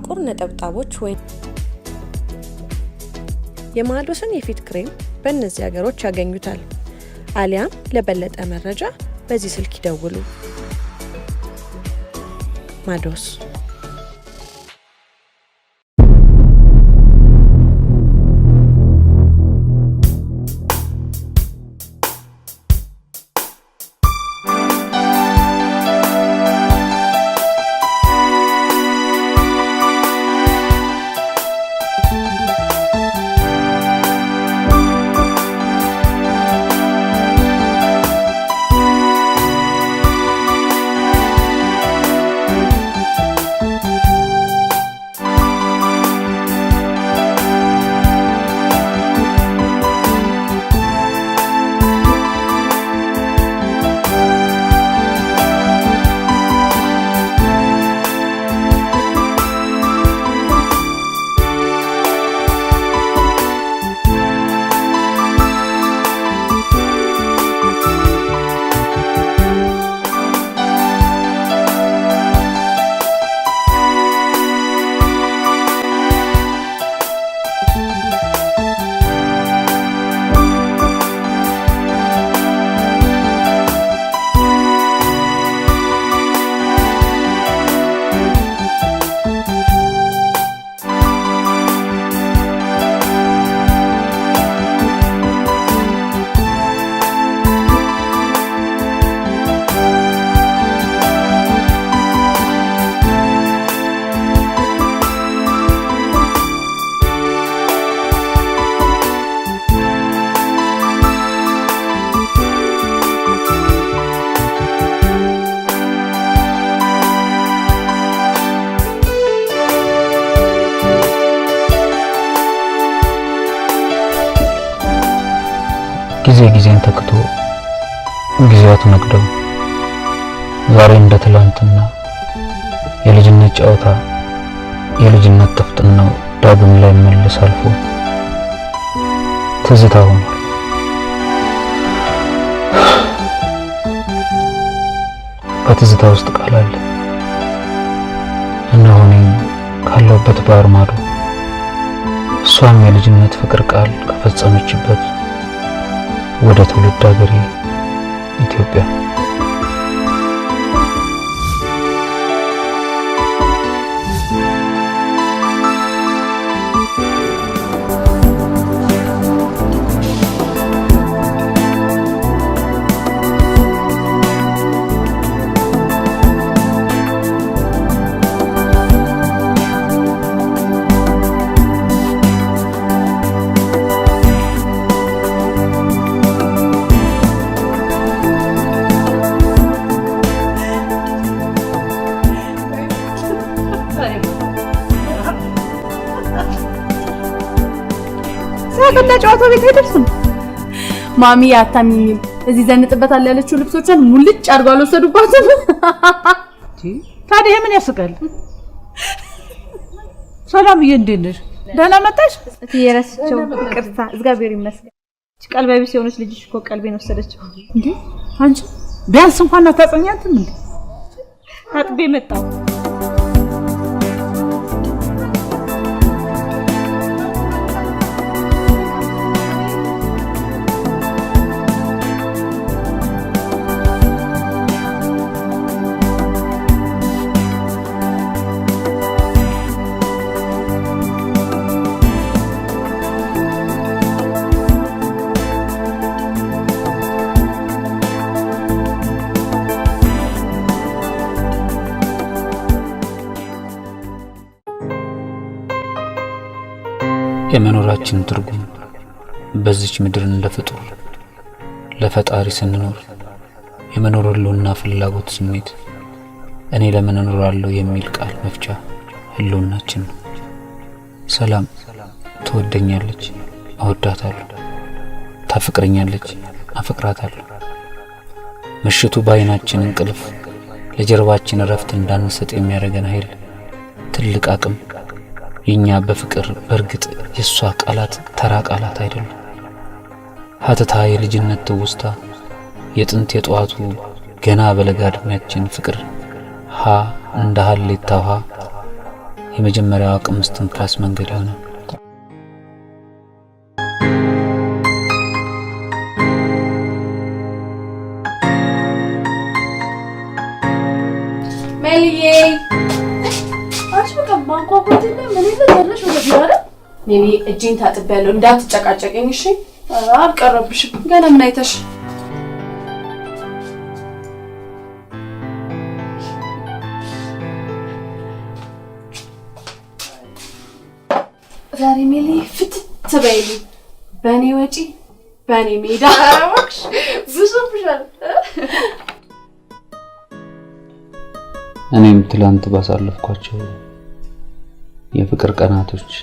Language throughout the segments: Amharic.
ጥቁር ነጠብጣቦች ወይ የማዶስን የፊት ክሬም በእነዚህ ሀገሮች ያገኙታል። አሊያም ለበለጠ መረጃ በዚህ ስልክ ይደውሉ። ማዶስ ጊዜን ተክቶ ጊዜያት ነግደው ዛሬ እንደ ትላንትና የልጅነት ጨዋታ የልጅነት ጥፍጥናው ዳግም ላይ መልስ አልፎ ትዝታ ሆኗል። በትዝታ ውስጥ ቃል አለ እና ሆኔም ካለውበት ባህር ማዶ እሷም የልጅነት ፍቅር ቃል ከፈጸመችበት ወደ ትውልድ ሀገሬ ኢትዮጵያ ከዛ ጨዋታው ቤት አይደርስም። ማሚ አታሚኝም። እዚህ ዘንጥበታል ያለችው ልብሶችን ሙልጭ አድርገው አልወሰዱባትም። ታዲያ ምን ያስቃል? ሰላምዬ እንዴት ነሽ? ደህና መጣሽ? እየረስቸው ይቅርታ፣ እግዚአብሔር ይመስገን። ቀልባይ ቢስ የሆነች ልጅሽ እኮ ቀልቤን ወሰደችው። እንዴ አንቺ ቢያንስ እንኳን አታጸኛትም እንዴ? ታጥቤ መጣሁ። የመኖራችን ትርጉም በዚች ምድር እንደ ፍጡር ለፈጣሪ ስንኖር የመኖር ህልውና ፍላጎት ስሜት እኔ ለምን እኖራለሁ የሚል ቃል መፍቻ ህልውናችን ነው። ሰላም ትወደኛለች፣ እወዳታለሁ። ታፈቅረኛለች፣ አፈቅራታለሁ። ምሽቱ ባይናችን እንቅልፍ ለጀርባችን እረፍት እንዳንሰጥ የሚያደርገን ኃይል ትልቅ አቅም የኛ በፍቅር በርግጥ የሷ ቃላት ተራ ቃላት አይደሉም። ሀተታ የልጅነት ትውስታ የጥንት የጧቱ ገና በለጋ እድሜያችን ፍቅር ሀ እንደ ሀሌታ ውሃ የመጀመሪያው አቅም እስትንፋስ መንገድ ሆነ። ሜልዬ አሽ በቃ ማንኳኳትና ምን ይዘሽ ወደ ቢራ ሜሊ እጄን ታጥቤያለሁ እንዳትጨቃጨቀኝ እሺ አልቀረብሽም ገና ምን አይተሽ ዛሬ ሜሊ ፍትት በይልኝ በኔ ወጪ በኔ ሜዳ አራክሽ ብዙብሻል እኔም ትላንት ባሳለፍኳቸው የፍቅር ቀናቶች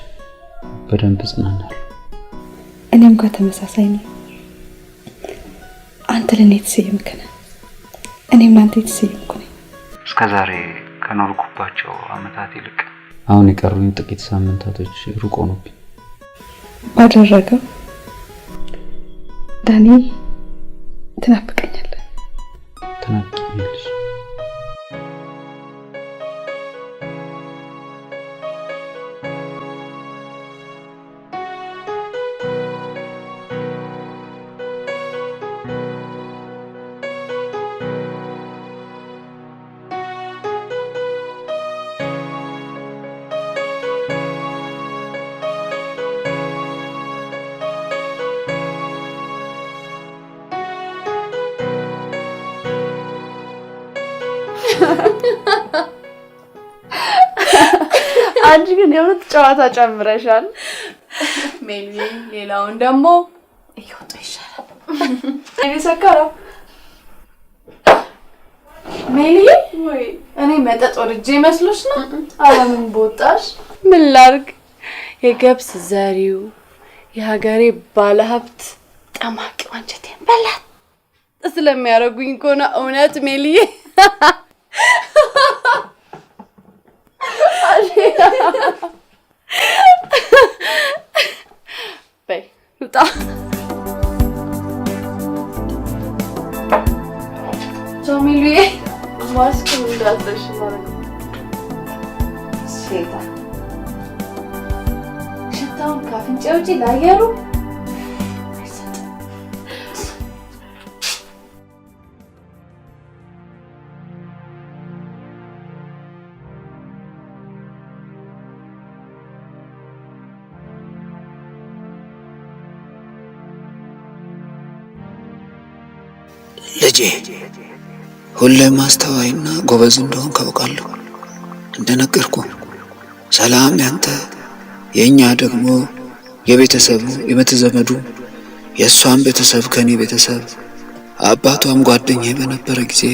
በደንብ ጽናናለሁ። እኔም ጋር ተመሳሳይ ነው። አንተ ለኔ ተሰየምክ ነህ፣ እኔም ላንተ ተሰየምኩ ነኝ። እስከዛሬ ከኖርኩባቸው አመታት ይልቅ አሁን የቀሩኝ ጥቂት ሳምንታቶች ሩቅ ሆኖብኝ ባደረገው ዳኒ ትናፍቀኛለህ። ትናፍቀኛለሽ። አንቺ ግን የሆነ ጨዋታ ጨምረሻል ሜሊ። ሌላውን ደግሞ እየወጣ ይሻላል። ሜሊ ሰከራ ሜሊ ወይ እኔ መጠጥ ወርጄ መስሎሽ ነው? አለምን ቦጣሽ ምን ላርግ? የገብስ ዘሪው የሀገሬ ባለሀብት ጠማቂ ወንጀቴን በላት ስለሚያረጉኝ ኮና እውነት ሜሊ በይ ውጣ። ጆሚሉዬ ማስክ እንዳትረሺ ማለት ነው። ሴታ ሽታውን ካፍንጫ ውጪ ላየሩ ልጄ ሁሌም አስተዋይና ጎበዝ እንደሆንክ አውቃለሁ። እንደነገርኩ ሰላም ያንተ የኛ ደግሞ የቤተሰቡ የመተዘመዱ የሷም ቤተሰብ ከኔ ቤተሰብ አባቷም ጓደኛዬ በነበረ ጊዜ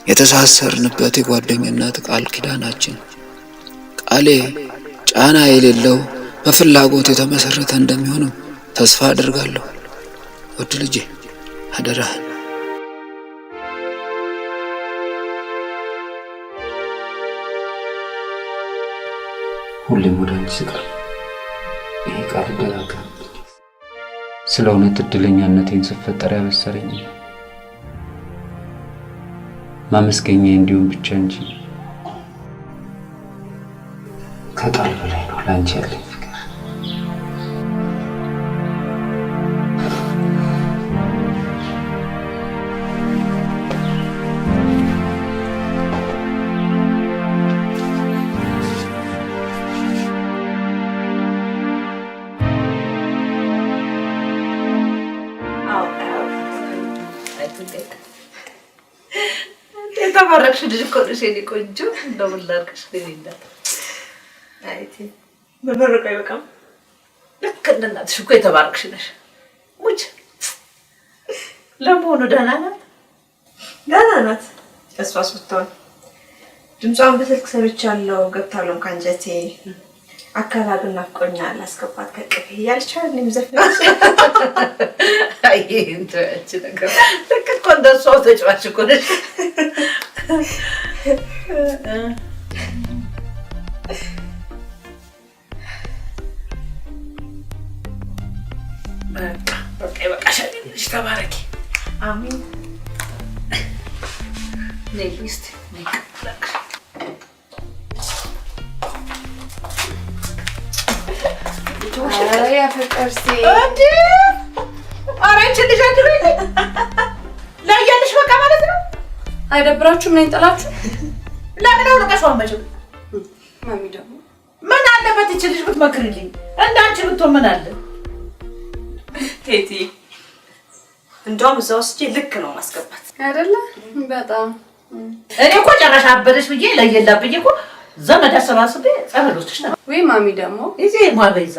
የተሳሰርንበት የጓደኝነት ቃል ኪዳናችን ቃሌ ጫና የሌለው በፍላጎት የተመሰረተ እንደሚሆንም ተስፋ አደርጋለሁ። ውድ ልጄ አደራህን ሁሌም ወደ አንቺ ስቀር ይሄ ቃል ደጋግም ስለ እውነት እድለኛነቴን ስፈጠር ያበሰረኝ ማመስገኛ እንዲሁም ብቻ እንጂ ከቃል በላይ ነው ላንቺ ያለኝ ፍቅር። የተባረክሽ ልጅ እኮ ነሽ የኔ ቆንጆ። እንደው ምን ላድርግሽ ለኔ አይቲ በበረቀ ይበቃም። ልክ እንደ እናትሽ እኮ የተባረክሽ ነሽ። ሙች ለመሆኑ ደህና ናት? ደህና ናት። እሷስ ብትሆን ድምጿን በስልክ ሰምቻለሁ። ገብታለሁ ካንጀቴ አካላዱ ናፍቆኛል አስገባት ከቅፍ እያለች እኔም ዘፈንሽ። አይ እንትን ነገር ልክ እኮ እንደሷ ተጫዋች እኮ ነሽ። በቃ ይበቃሻል። ልጅ ተባረኪ። አሜን። ነይ እስቲ ነይ ያ ፍቅርሲ እንዴ ኧረ አንቺ ልጅ አትበይ ላይ ያለሽ በቃ ማለት ነው አይደብራችሁም ነኝ ጥላችሁ ለምን ነው ለቀሷን መጭው ማሚ ደግሞ ምን አለበት እቺ ልጅ ብትመክሪልኝ እንዳንቺ ብትሆን ምን አለ ቴቲ እንደውም እዛው እስኪ ልክ ነው ማስገባት አይደለ በጣም እኔ እኮ ጨረሻ አበደሽ ብዬ ለየላብኝ እኮ ዘመድ አሰባስቤ ጸበሎችሽ ነው ወይ ማሚ ደግሞ እዚህ ማበይዛ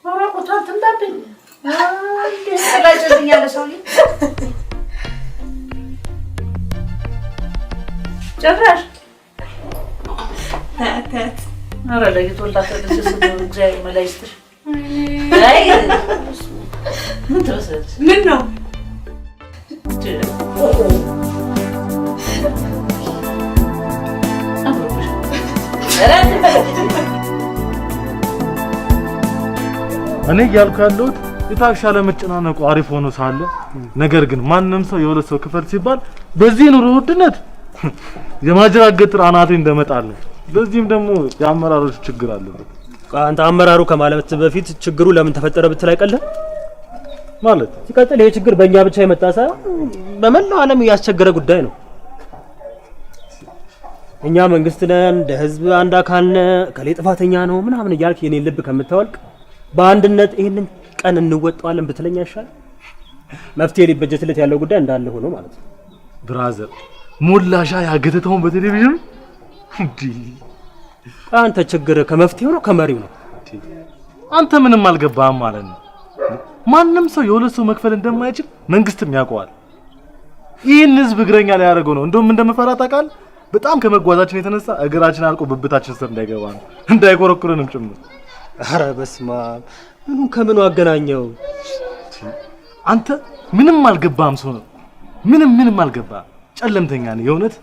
አራቆታን ትንዳብኝ አንዴ ሰላጭልኝ ያለ ሰውዬ ጨራሽ ታት ኧረ ለይቶላት ደስ ሲል እግዚአብሔር መላእክትሽ አይ ምን ትመስላለች ምን ነው እኔ እያልኩ ያለሁት የታሻለ መጨናነቁ አሪፍ ሆኖ ሳለ ነገር ግን ማንንም ሰው የሁለት ሰው ክፈል ሲባል በዚህ ኑሮ ውድነት የማጅራት ገትር አናቴ እንደመጣለ በዚህም ደግሞ የአመራሮች ችግር አለበት። አንተ አመራሩ ከማለት በፊት ችግሩ ለምን ተፈጠረ ብትል አይቀልም ማለት ሲቀጥል ይሄ ችግር በእኛ ብቻ የመጣ ሳይሆን በመላው ዓለም ያስቸገረ ጉዳይ ነው። እኛ መንግስት ነን እንደ ህዝብ አንድ አካል ነን ከሌ ጥፋተኛ ነው ምናምን እያልክ የኔን ልብ ከምታወልቅ በአንድነት ይሄንን ቀን እንወጣዋለን ብትለኛ ይሻል። መፍትሄ ሊበጀትለት ያለው ጉዳይ እንዳለ ሆኖ ማለት ነው። ብራዘር ሞላሻ ያገተተውን በቴሌቪዥን እንዴ አንተ ችግር ከመፍትሄው ነው ከመሪው ነው? አንተ ምንም አልገባህም ማለት ነው። ማንንም ሰው የሁለት ሰው መክፈል እንደማይችል መንግስትም ያውቀዋል። ይህን ህዝብ እግረኛ ላይ ያደረገው ነው። እንደውም እንደምፈራ ታውቃለህ። በጣም ከመጓዛችን የተነሳ እግራችን አልቆ ብብታችን ስር እንዳይገባ ነው እንዳይቆረቁረንም ጭምር። ኧረ በስመ አብ ምኑ ከምኑ አገናኘው? አንተ ምንም አልገባህም ሰው ነው። ምንም አልገባህም። ጨለምተኛ ነህ የእውነት።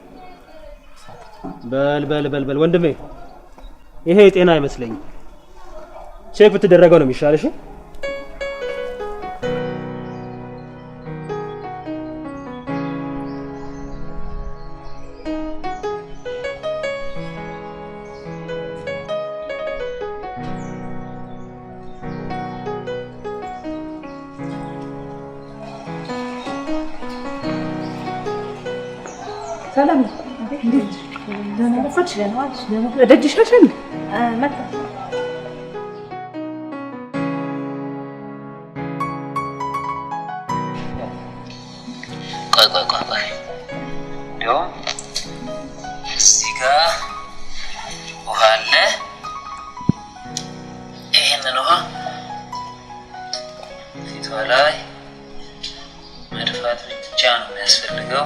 በል ወንድሜ ይሄ ጤና አይመስለኝም። ቼክ ብትደረገው ነው የሚሻልሽ። ሰላም እንዴት ደህና ነሽ? ደህና ነሽ? መጣ ቆይ እንደውም እዚህ ጋር ውሃ አለ። ይሄንን ውሃ ፊቷ ላይ መድፋት ብቻ ነው የሚያስፈልገው።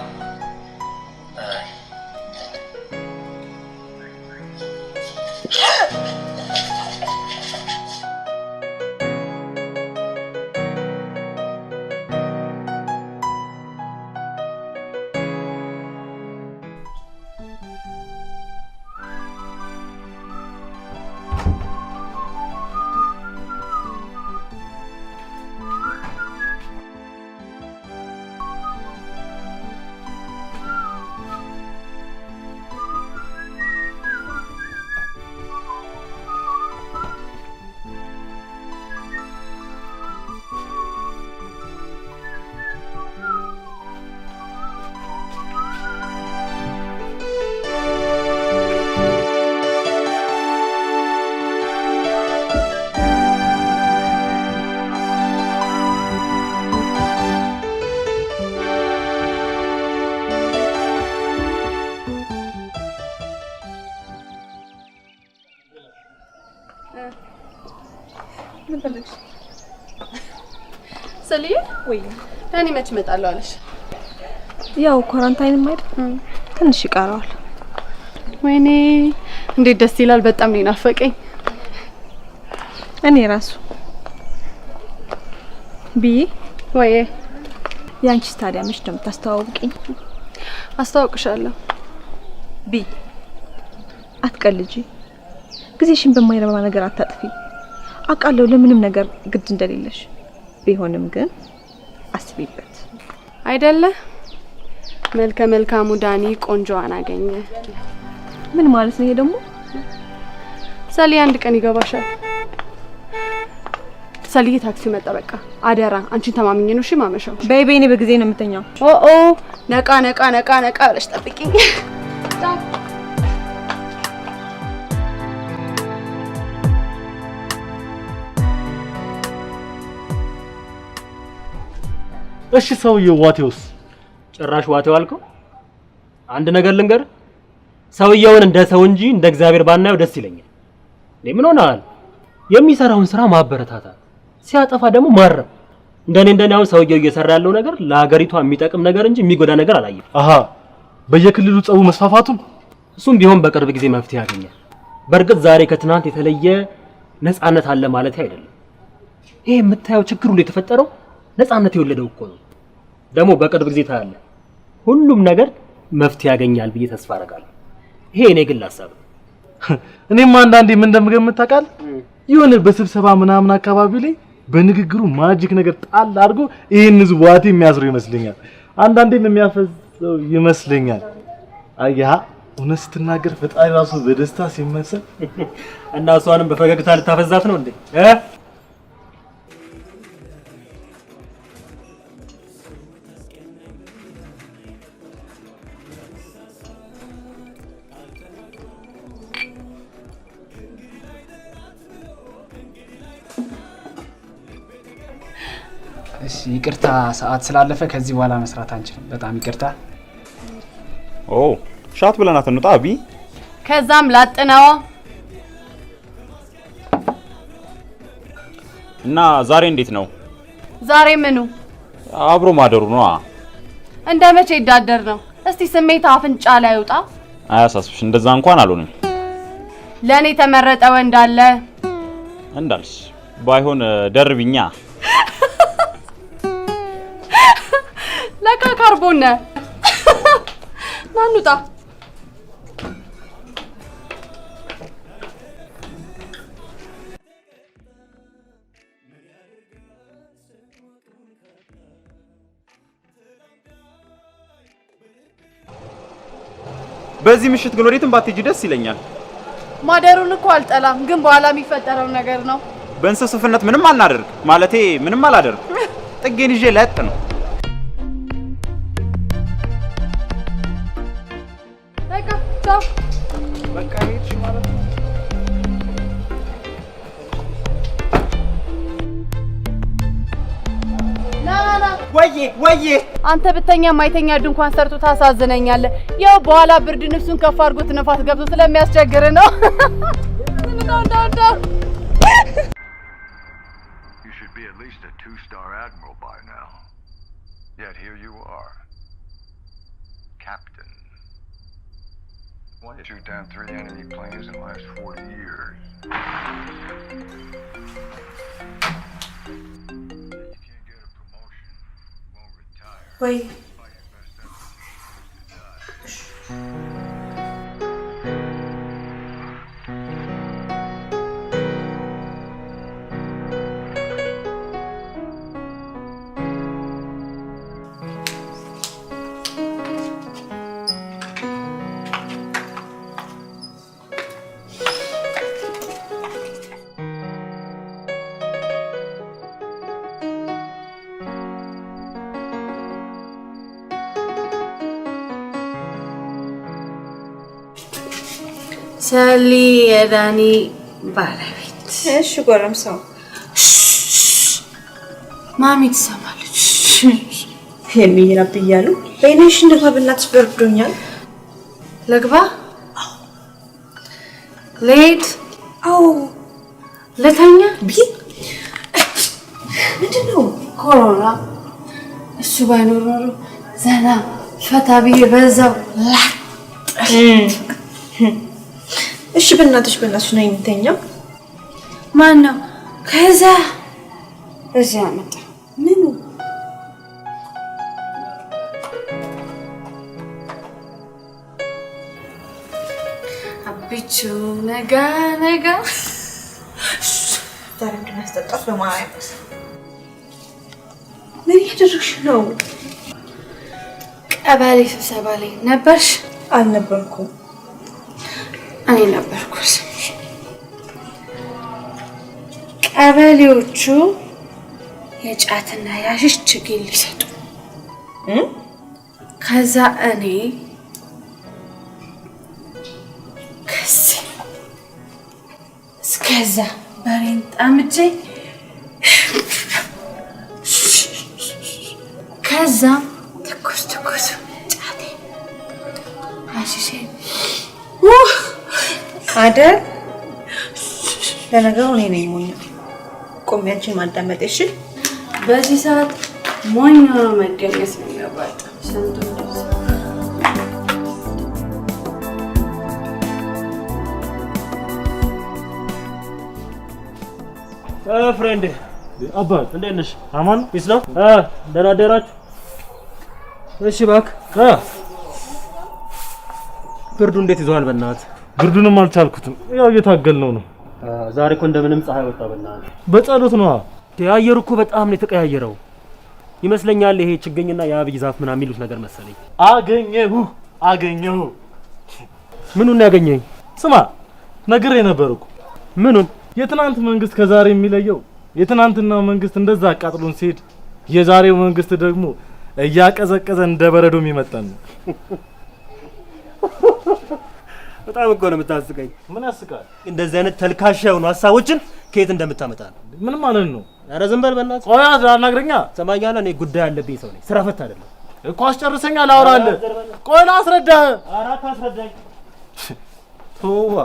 ሰልዬ ወይ ዳኒ መች እመጣለሁ አለሽ? ያው ኳራንታይንም አይደል ትንሽ ይቀራል። ወይኔ እንዴት ደስ ይላል። በጣም ነው ናፈቀኝ። እኔ ራሱ ቢ ወይ ያንቺስ ታዲያ መች ነው የምታስተዋውቂኝ? አስተዋውቅሻለሁ። ቢ አትቀልጂ። ጊዜሽን በማይረባ ነገር አታጥፊ። አውቃለሁ ለምንም ነገር ግድ እንደሌለሽ። ቢሆንም ግን አስቢበት አይደለ? መልከ መልካሙ ዳኒ ቆንጆዋን አገኘ። ምን ማለት ነው ይሄ ደግሞ? ሰሊ አንድ ቀን ይገባሻል። ሰሊዬ ታክሲ መጣ። በቃ አደራ አንቺን ተማምኜ ነው እሺ ማመሻው። በይኔ በጊዜ ነው የምተኛው። ኦ ነቃ ነቃ ነቃ ነቃ ብለሽ ጠብቂኝ። እሺ ሰውዬው ዋቴውስ? ጭራሽ ዋቴው አልከው? አንድ ነገር ልንገር፣ ሰውየውን እንደ ሰው እንጂ እንደ እግዚአብሔር ባናየው ደስ ይለኛል። ምን ሆነሃል? የሚሰራውን ስራ ማበረታታት፣ ሲያጠፋ ደግሞ ማረም። እንደኔ አሁን ሰውየው እየሰራ ያለው ነገር ለሀገሪቷ የሚጠቅም ነገር እንጂ የሚጎዳ ነገር አላየም። አሃ በየክልሉ ጸቡ መስፋፋቱም እሱም ቢሆን በቅርብ ጊዜ መፍትሄ ያገኛል። በእርግጥ ዛሬ ከትናንት የተለየ ነፃነት አለ ማለት አይደለም። ይሄ የምታየው ችግር ሁሉ የተፈጠረው ነፃነት የወለደው እኮ ነው። ደግሞ በቅርብ ጊዜ ታያለ ሁሉም ነገር መፍትሄ ያገኛል ብዬ ተስፋ አደርጋለሁ። ይሄ እኔ ግል ሐሳብ ነው። እኔም አንዳንዴ ምን እንደምገምት ታውቃለህ? የሆነ በስብሰባ ምናምን አካባቢ ላይ በንግግሩ ማጂክ ነገር ጣል አድርጎ ይሄን ህዝብ ዋቴ የሚያስሩ ይመስለኛል። አንዳንዴም የሚያፈዘው ይመስለኛል። አያ እውነት ስትናገር ፈጣሪ ራሱ በደስታ ሲመሰል እና እሷንም በፈገግታ ልታፈዛት ነው እንዴ? እሺ ይቅርታ፣ ሰዓት ስላለፈ ከዚህ በኋላ መስራት አንችልም። በጣም ይቅርታ። ሻት ብለናት እንውጣ አቢ። ከዛም ላጥናዋ እና ዛሬ እንዴት ነው? ዛሬ ምኑ አብሮ ማደሩ ነው። እንደመቼ ይዳደር ነው? እስቲ ስሜት አፍንጫ ላይ ይውጣ። አያሳስብሽ፣ እንደዛ እንኳን አልሆንም። ለኔ ተመረጠ ወንድ አለ እንዳልሽ ባይሆን ደርብኛ ለካ ካርቦን ናኑጣ በዚህ ምሽት ግን ወዴትም ባትሄጂ ደስ ይለኛል። ማደሩን እኮ አልጠላም፣ ግን በኋላ የሚፈጠረው ነገር ነው። በእንስስፍነት ምንም አናደርግ ማለቴ ምንም አላደርግ። ጥጌን ይዤ ለጥ ነው። በቃ ቻው። በቃ ሄድሽ ማለት ነው? ናና ወዬ አንተ ብተኛ ማይተኛ ድንኳን ሰርቶ ታሳዝነኛለህ። ያው በኋላ ብርድ ንፍሱን ከፍ አድርጎት ነፋስ ገብቶ ስለሚያስቸግር ነው። You should be at least a 2-star admiral by now. Yet here you are, captain. Why did you shoot down 3 enemy planes in the last 40 years? Wait. ሰሊ የዳኒ ባለቤት። እሺ ጎረምሳው ማሚ ትሰማለች። የሚረብ እያሉ በእኔሽ እንደባ በእናትሽ በርዶኛል። ልግባ? ልሄድ? አዎ ልተኛ? ምንድን ነው? ኮሮና እሱ ባይኖር ኖሮ ዘና ፈታ ብዬ በዛው እሺ በእናትሽ ነይ እንተኛ። ማን ነው ከዛ እዚህ አመጣ? ምኑ? አብቹ ነጋ ዛሬ እንደማስጠጣት በማርያም ምን እያደረግሽ ነው? ቀበሌ ስብሰባ ላይ ነበርሽ? አልነበርኩም። እኔ ነበርኩ። ቀበሌዎቹ የጫትና ያሽሽ ችግኝ ሊሰጡ ከዛ እኔ እስከዛ በሬን ጣምጄ ከዛም ትኩስ ጫቴ አሽሼ አይደል? ለነገሩ እኔ ነኝ ሞኝ። ቆሜ አንቺን ማዳመጥ እሺ። በዚህ ሰዓት ሞኝ ሆኖ መገኘት ነው የሚያዋጣው። ፍሬንድ አባት እንዴት ነሽ? አማን ፒስ ነው? ደህና አደራችሁ? እሺ እባክህ ብርዱ እንዴት ይዘዋል? በእናትህ ብርዱንም አልቻልኩትም። ያው እየታገልነው ነው። ዛሬ እኮ እንደምንም ፀሐይ ወጣ። በእናትህ በጸሎት ነው። አየሩ እኮ በጣም ነው የተቀያየረው ይመስለኛል። ይሄ ችግኝና የአብይ ዛፍ ምናምን የሚሉት ነገር መሰለኝ። አገኘሁ። ምኑን ያገኘኝ? ስማ ነግሬ ነበር እኮ። ምኑን? የትናንት መንግስት ከዛሬ የሚለየው የትናንትናው መንግስት እንደዛ አቃጥሎን ሲሄድ የዛሬው መንግስት ደግሞ እያቀዘቀዘ እንደ በረዶ የሚመጣን ነው። በጣም እኮ ነው የምታስቀኝ። ምን ያስቃል? እንደዚህ አይነት ተልካሻ የሆኑ ሀሳቦችን ከየት እንደምታመጣ ነው። ምን ማለት ነው? ኧረ ዝም በል በእናትህ። ቆይ አናግረኛ። ሰማኛለህ? እኔ ጉዳይ አለብኝ ሰው ነኝ። ስራ ፈት አይደለም እኮ። አስጨርሰኛ ላውራለህ። ቆይ ላስረዳህ። ኧረ አታስረዳኝ። ተዋ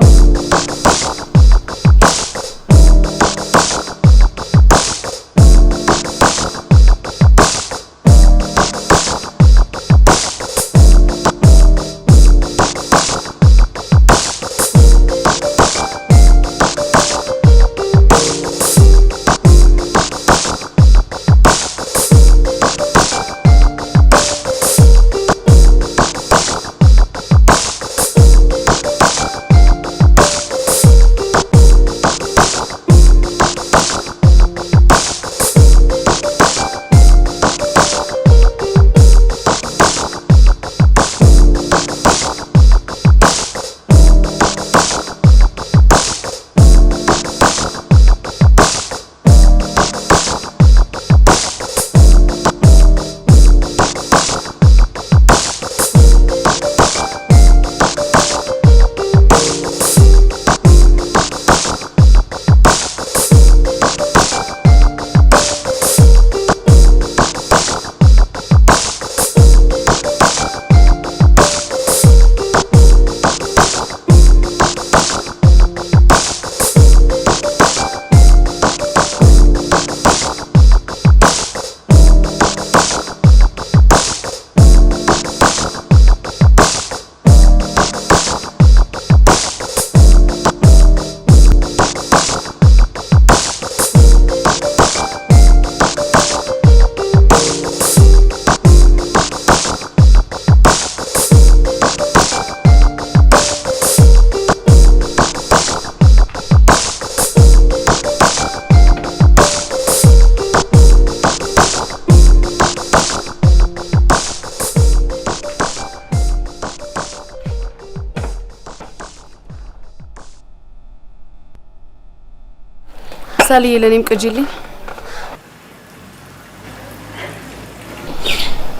ሳሊ ለኔም ቅጂልኝ።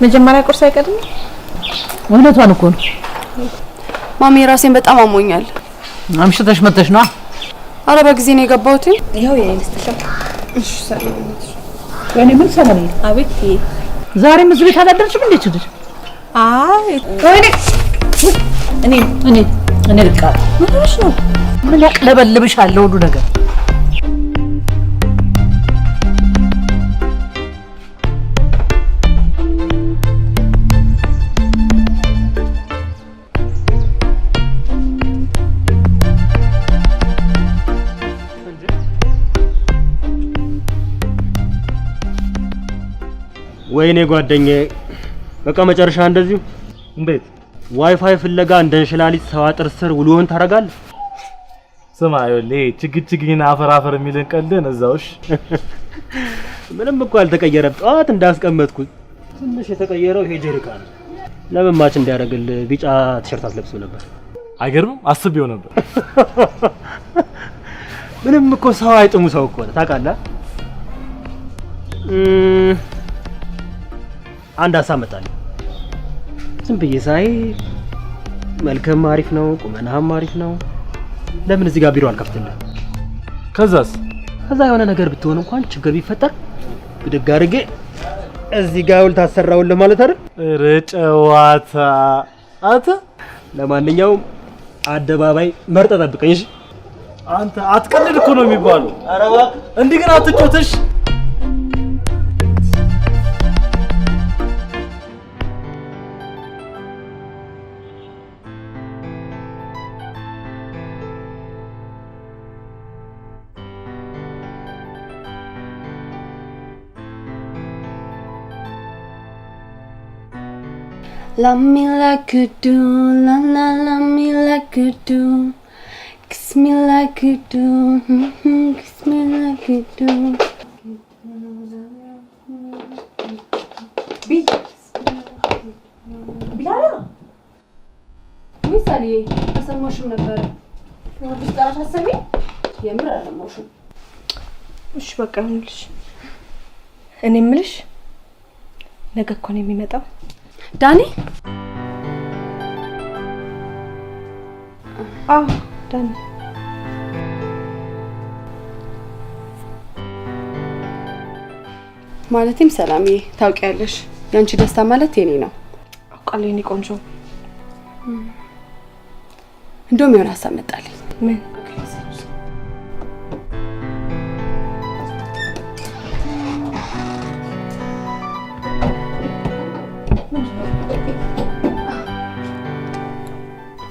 መጀመሪያ ቁርስ አይቀድም? እውነቷን እኮ ነው ማሚ። ራሴን በጣም አሞኛል። አምሽተሽ መተሽ ነው? አረ በጊዜ ነው የገባሁት። ይኸው የኔስ ተሸም። እሺ ሳሊ ወይኔ ምን ሰላም ነው? አቤት። ዛሬም እዚህ ቤት አላደርሽም እንዴ? ትድር አይ ወይኔ እኔ ልቃ ምንሽ ነው? ምን ያቅለበልብሻል ሁሉ ነገር? ወይኔ ጓደኛዬ በቃ መጨረሻ እንደዚሁ። እንዴት ዋይፋይ ፍለጋ እንደ እንሽላሊት ሰው አጥር ስር ውሎን ታረጋለህ? ስማ ይኸውልህ ችግኝና አፈር የሚልን ቀልድን እዛውሽ። ምንም እኮ አልተቀየረም። ጠዋት እንዳስቀመጥኩት ትንሽ የተቀየረው ይሄ ጀሪካ ነው። ለምን ማች እንዲያደርግልህ ቢጫ ቲሸርት አስለብሶ ነበር። አይገርምም? አስቤው ነበር። ምንም እኮ ሰው አይጥሙ ሰው እኮ ታውቃለህ። አንድ ሀሳብ መጣልኝ። ዝም ብዬ ሳይ መልክም አሪፍ ነው፣ ቁመናህም አሪፍ ነው። ለምን እዚህ ጋር ቢሮ አልከፍትልህ? ከዛስ? ከዛ የሆነ ነገር ብትሆን እንኳን ችግር ቢፈጠር ብድግ አድርጌ እዚህ ጋር ውል ታሰራውልህ ማለት አይደል? ኧረ ጨዋታ አንተ። ለማንኛውም አደባባይ መርጠህ ጠብቀኝ እሺ? አንተ አትቀልድ እኮ ነው የሚባለው። ኧረ እባክህ እንዲህ ግን አትጮትሽ። Love me like you do, la la, love me like you do. Kiss me like you do, kiss me like you do. ቢላላ ምሳሌ አሰማሽም ነበር። ወዲስ ጣራሽ አሰሚ የምር አለማሽም። እሺ በቃ እንልሽ። እኔ ምልሽ ነገ እኮ ነው የሚመጣው ዳኒ። ዳኒ ማለትም ሰላምዬ ታውቂያለሽ፣ ያንቺ ደስታ ማለት የኔ ነው። አውቃለሁ የኔ ቆንጆ። እንደውም የሆነ ሀሳብ መጣልኝ። ምን?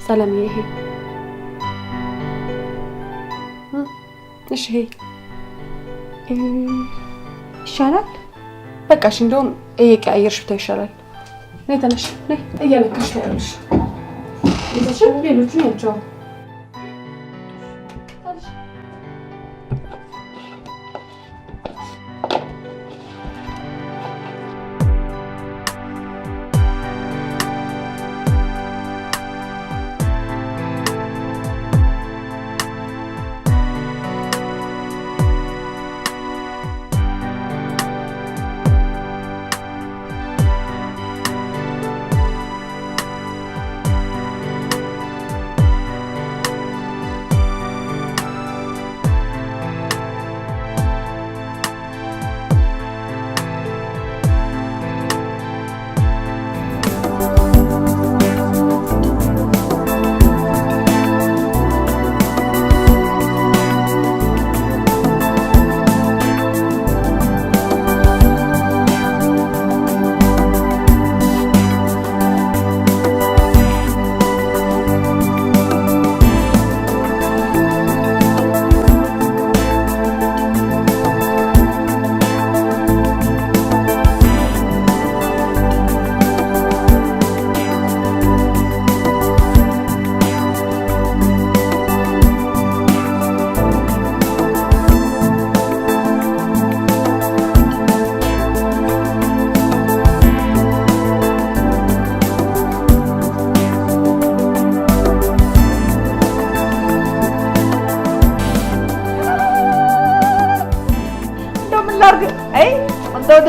ሰላምዬ ይሄ እሺ ይሻላል። በቃ እሺ፣ እንደውም እየቀያየርሽ ብታይ ይሻላል። ነይ ተነሽ፣ ነይ እያለካሽ ታያለሽ። እሺ ሌሎቹ ናቸው።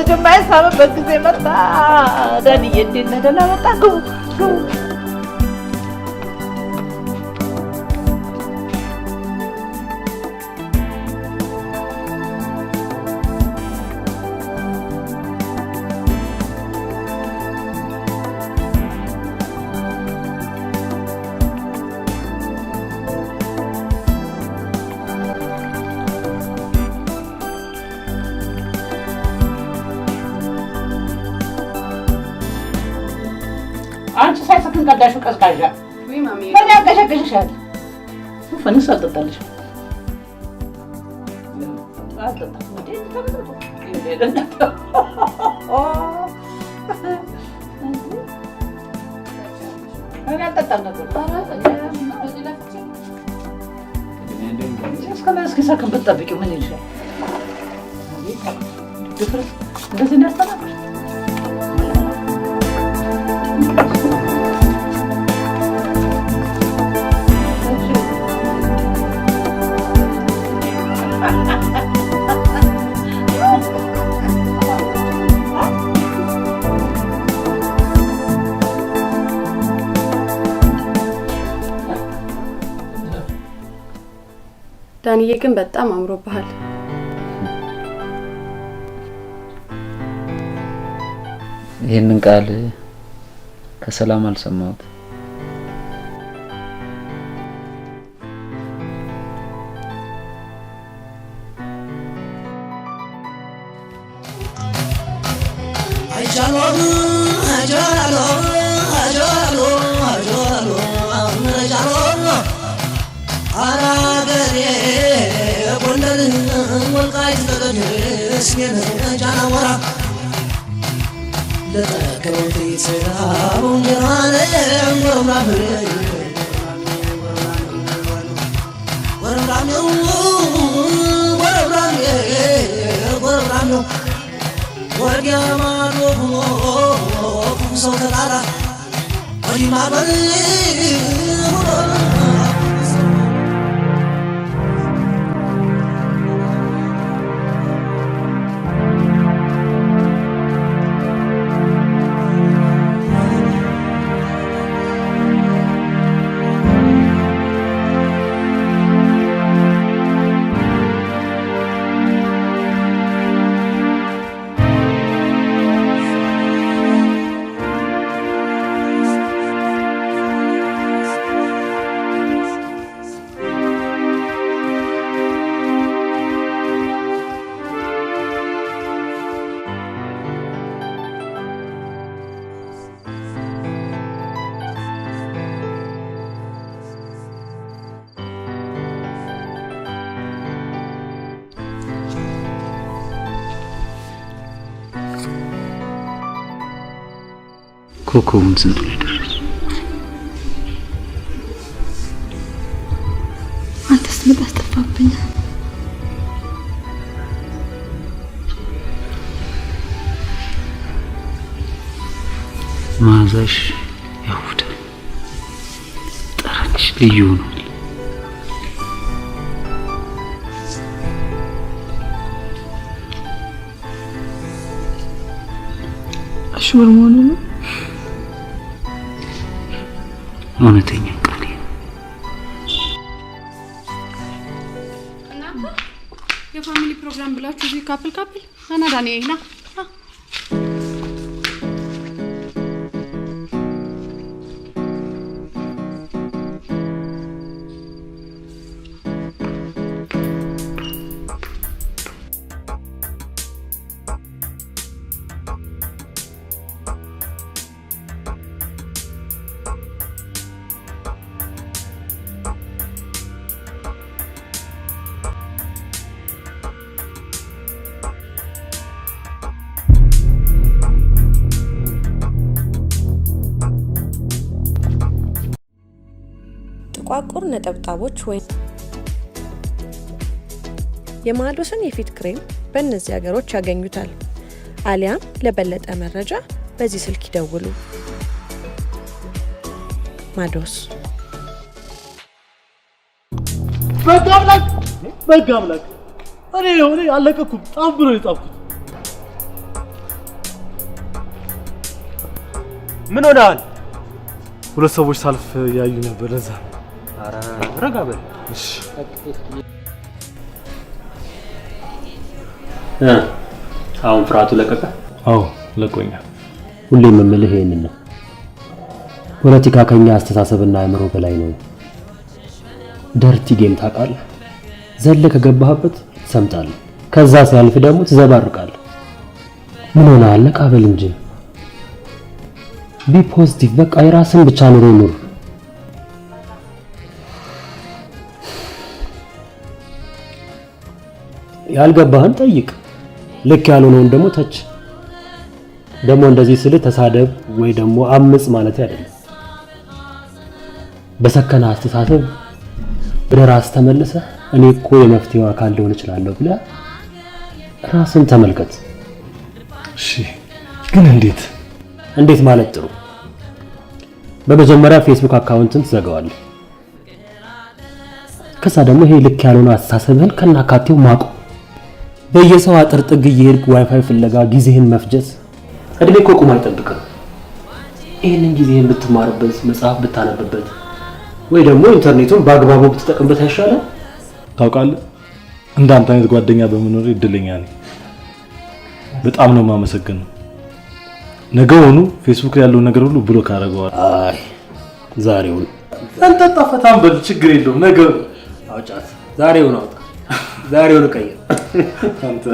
ጀማይ ሳበ በጊዜ መጣ። ዳንዬ እንዴት ነህ? ደህና መጣ። ግቡ ግቡ። አንቺ ሳይሰክን ቀዳሽው ቀዝቃዣ ወይ ማሚ ምን ያቀሸቅሽሻል? ፈንስ አልጠጣልሽ እስኪሰክን ብትጠብቂው ምን ይልሻል? እንደዚህ እንዳስተናግር ዳንዬ ግን በጣም አምሮብሃል። ይሄንን ቃል ከሰላም አልሰማሁት። ኮኮውን ስንቱ ላይ ደረሰ? አንተስ ምን ታስጠፋብኛል? ማዛሽ ያውዳል፣ ጠረንሽ ልዩ ነው። አሽሙር መሆኑ ነው። እውነተኛ ቃል እናንተ የፋሚሊ ፕሮግራም ብላችሁ እዚህ ካፕል እና ዳንኤል ና ጥቋቁር ነጠብጣቦች ወይም የማዶስን የፊት ክሬም በእነዚህ ሀገሮች ያገኙታል። አሊያም ለበለጠ መረጃ በዚህ ስልክ ይደውሉ። ማዶስ በጋምላክ እኔ አለቀኩም። ጣም ብሎ ይጣፍኩት። ምን ሆነሃል? ሁለት ሰዎች ሳልፍ ያዩ ነበር ለዛ። አረ ረጋ በል እሺ። አሁን ፍርሃቱ ለቀቀ? አዎ ለቆኛል። ሁሌም የምልህ ይሄንን ነው። ፖለቲካ ከኛ አስተሳሰብና አእምሮ በላይ ነው። ደርቲ ጌም ታውቃለህ? ዘለ ከገባህበት ትሰምጣለህ። ከዛ ሲያልፍ ደግሞ ትዘባርቃለህ። ምን ሆነሃል? ነቃ በል እንጂ። ቢ ፖዚቲቭ። በቃ የራስን ብቻ ኑሮ ኑር። ያልገባህን ጠይቅ፣ ልክ ያልሆነውን ደግሞ ተች። ደግሞ እንደዚህ ስል ተሳደብ ወይ ደግሞ አምጽ ማለት አይደለም። በሰከነ አስተሳሰብ ወደ ራስ ተመለሰ እኔ እኮ የመፍትሄው አካል ልሆን እችላለሁ ብለህ ራስን ተመልከት። እሺ ግን እንዴት ማለት ጥሩ። በመጀመሪያ ፌስቡክ አካውንትን ትዘጋዋለህ። ከዛ ደግሞ ይሄ ልክ ያልሆነ አስተሳሰብህን ከናካቴው ማቆ በየሰው አጥር ጥግ እየሄድክ ዋይፋይ ፍለጋ ጊዜህን መፍጀት እድሜ እኮ ቁም አይጠብቅም። ይሄንን ጊዜህን ብትማርበት፣ መጽሐፍ ብታነብበት ወይ ደግሞ ኢንተርኔቱን በአግባቡ ብትጠቀምበት አይሻልም? ታውቃለህ እንዳንተ አይነት ጓደኛ በመኖር እድለኛ ነኝ። በጣም ነው የማመሰግነው። ነገውኑ ፌስቡክ ላይ ያለው ነገር ሁሉ ብሎክ አደረገዋል። አይ ዛሬውን አንተ ታፈታም በል ችግር የለውም። ነገ አውጫት ዛሬውን አውጣ ዛሬውን ቀይር አንተ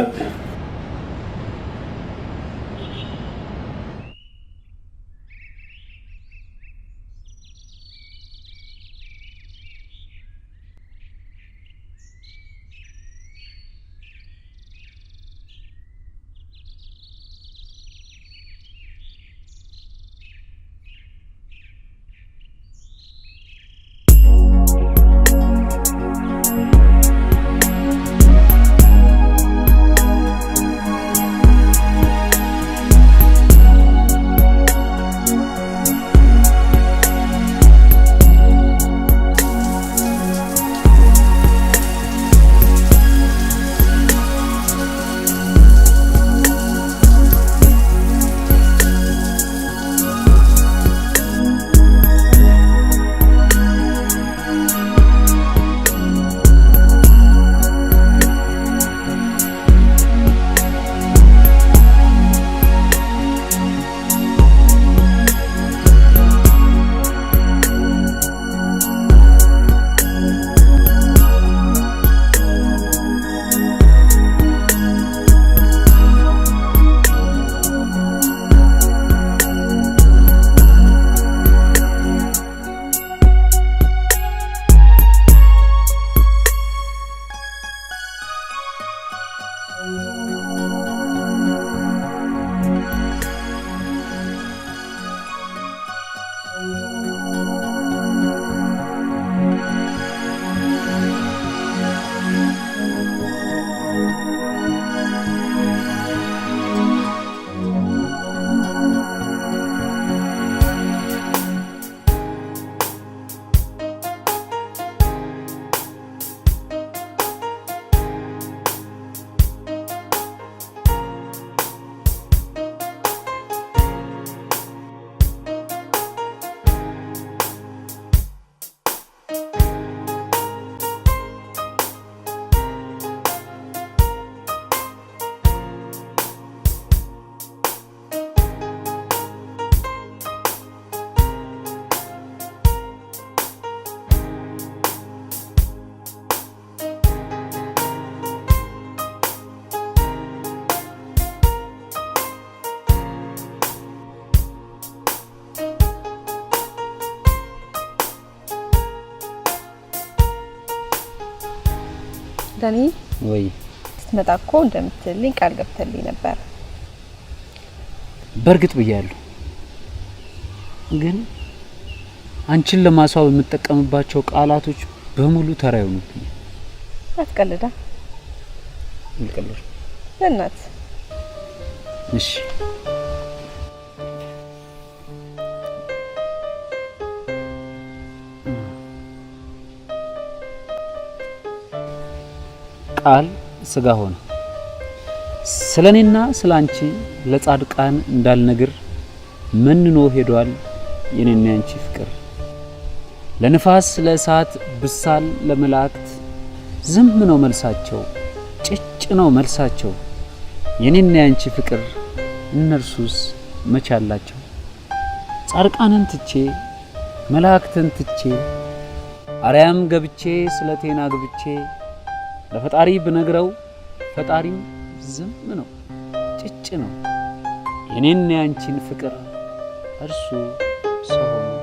ዳኒ ወይ ስትመጣ እኮ እንደምትልኝ ቃል ገብተልኝ ነበር። በርግጥ ብያለሁ፣ ግን አንቺን ለማስዋብ የምጠቀምባቸው ቃላቶች በሙሉ ተራ ይሆኑብኝ። አትቀልዳ። ልቀልድ ለናት እሺ ቃል ስጋ ሆነ። ስለኔና ስላንቺ ለጻድቃን እንዳልነግር መንኖ ሄዷል የኔና ያንቺ ፍቅር። ለንፋስ ለእሳት ብሳል ለመላእክት ዝም ነው መልሳቸው፣ ጭጭ ነው መልሳቸው። የኔና ያንቺ ፍቅር እነርሱስ መቻላቸው። ጻድቃንን ትቼ መላእክትን ትቼ አርያም ገብቼ ስለቴና ግብቼ ለፈጣሪ ብነግረው ፈጣሪም ዝም ነው ጭጭ ነው። የኔና ያንቺን ፍቅር እርሱ ሰው አየው።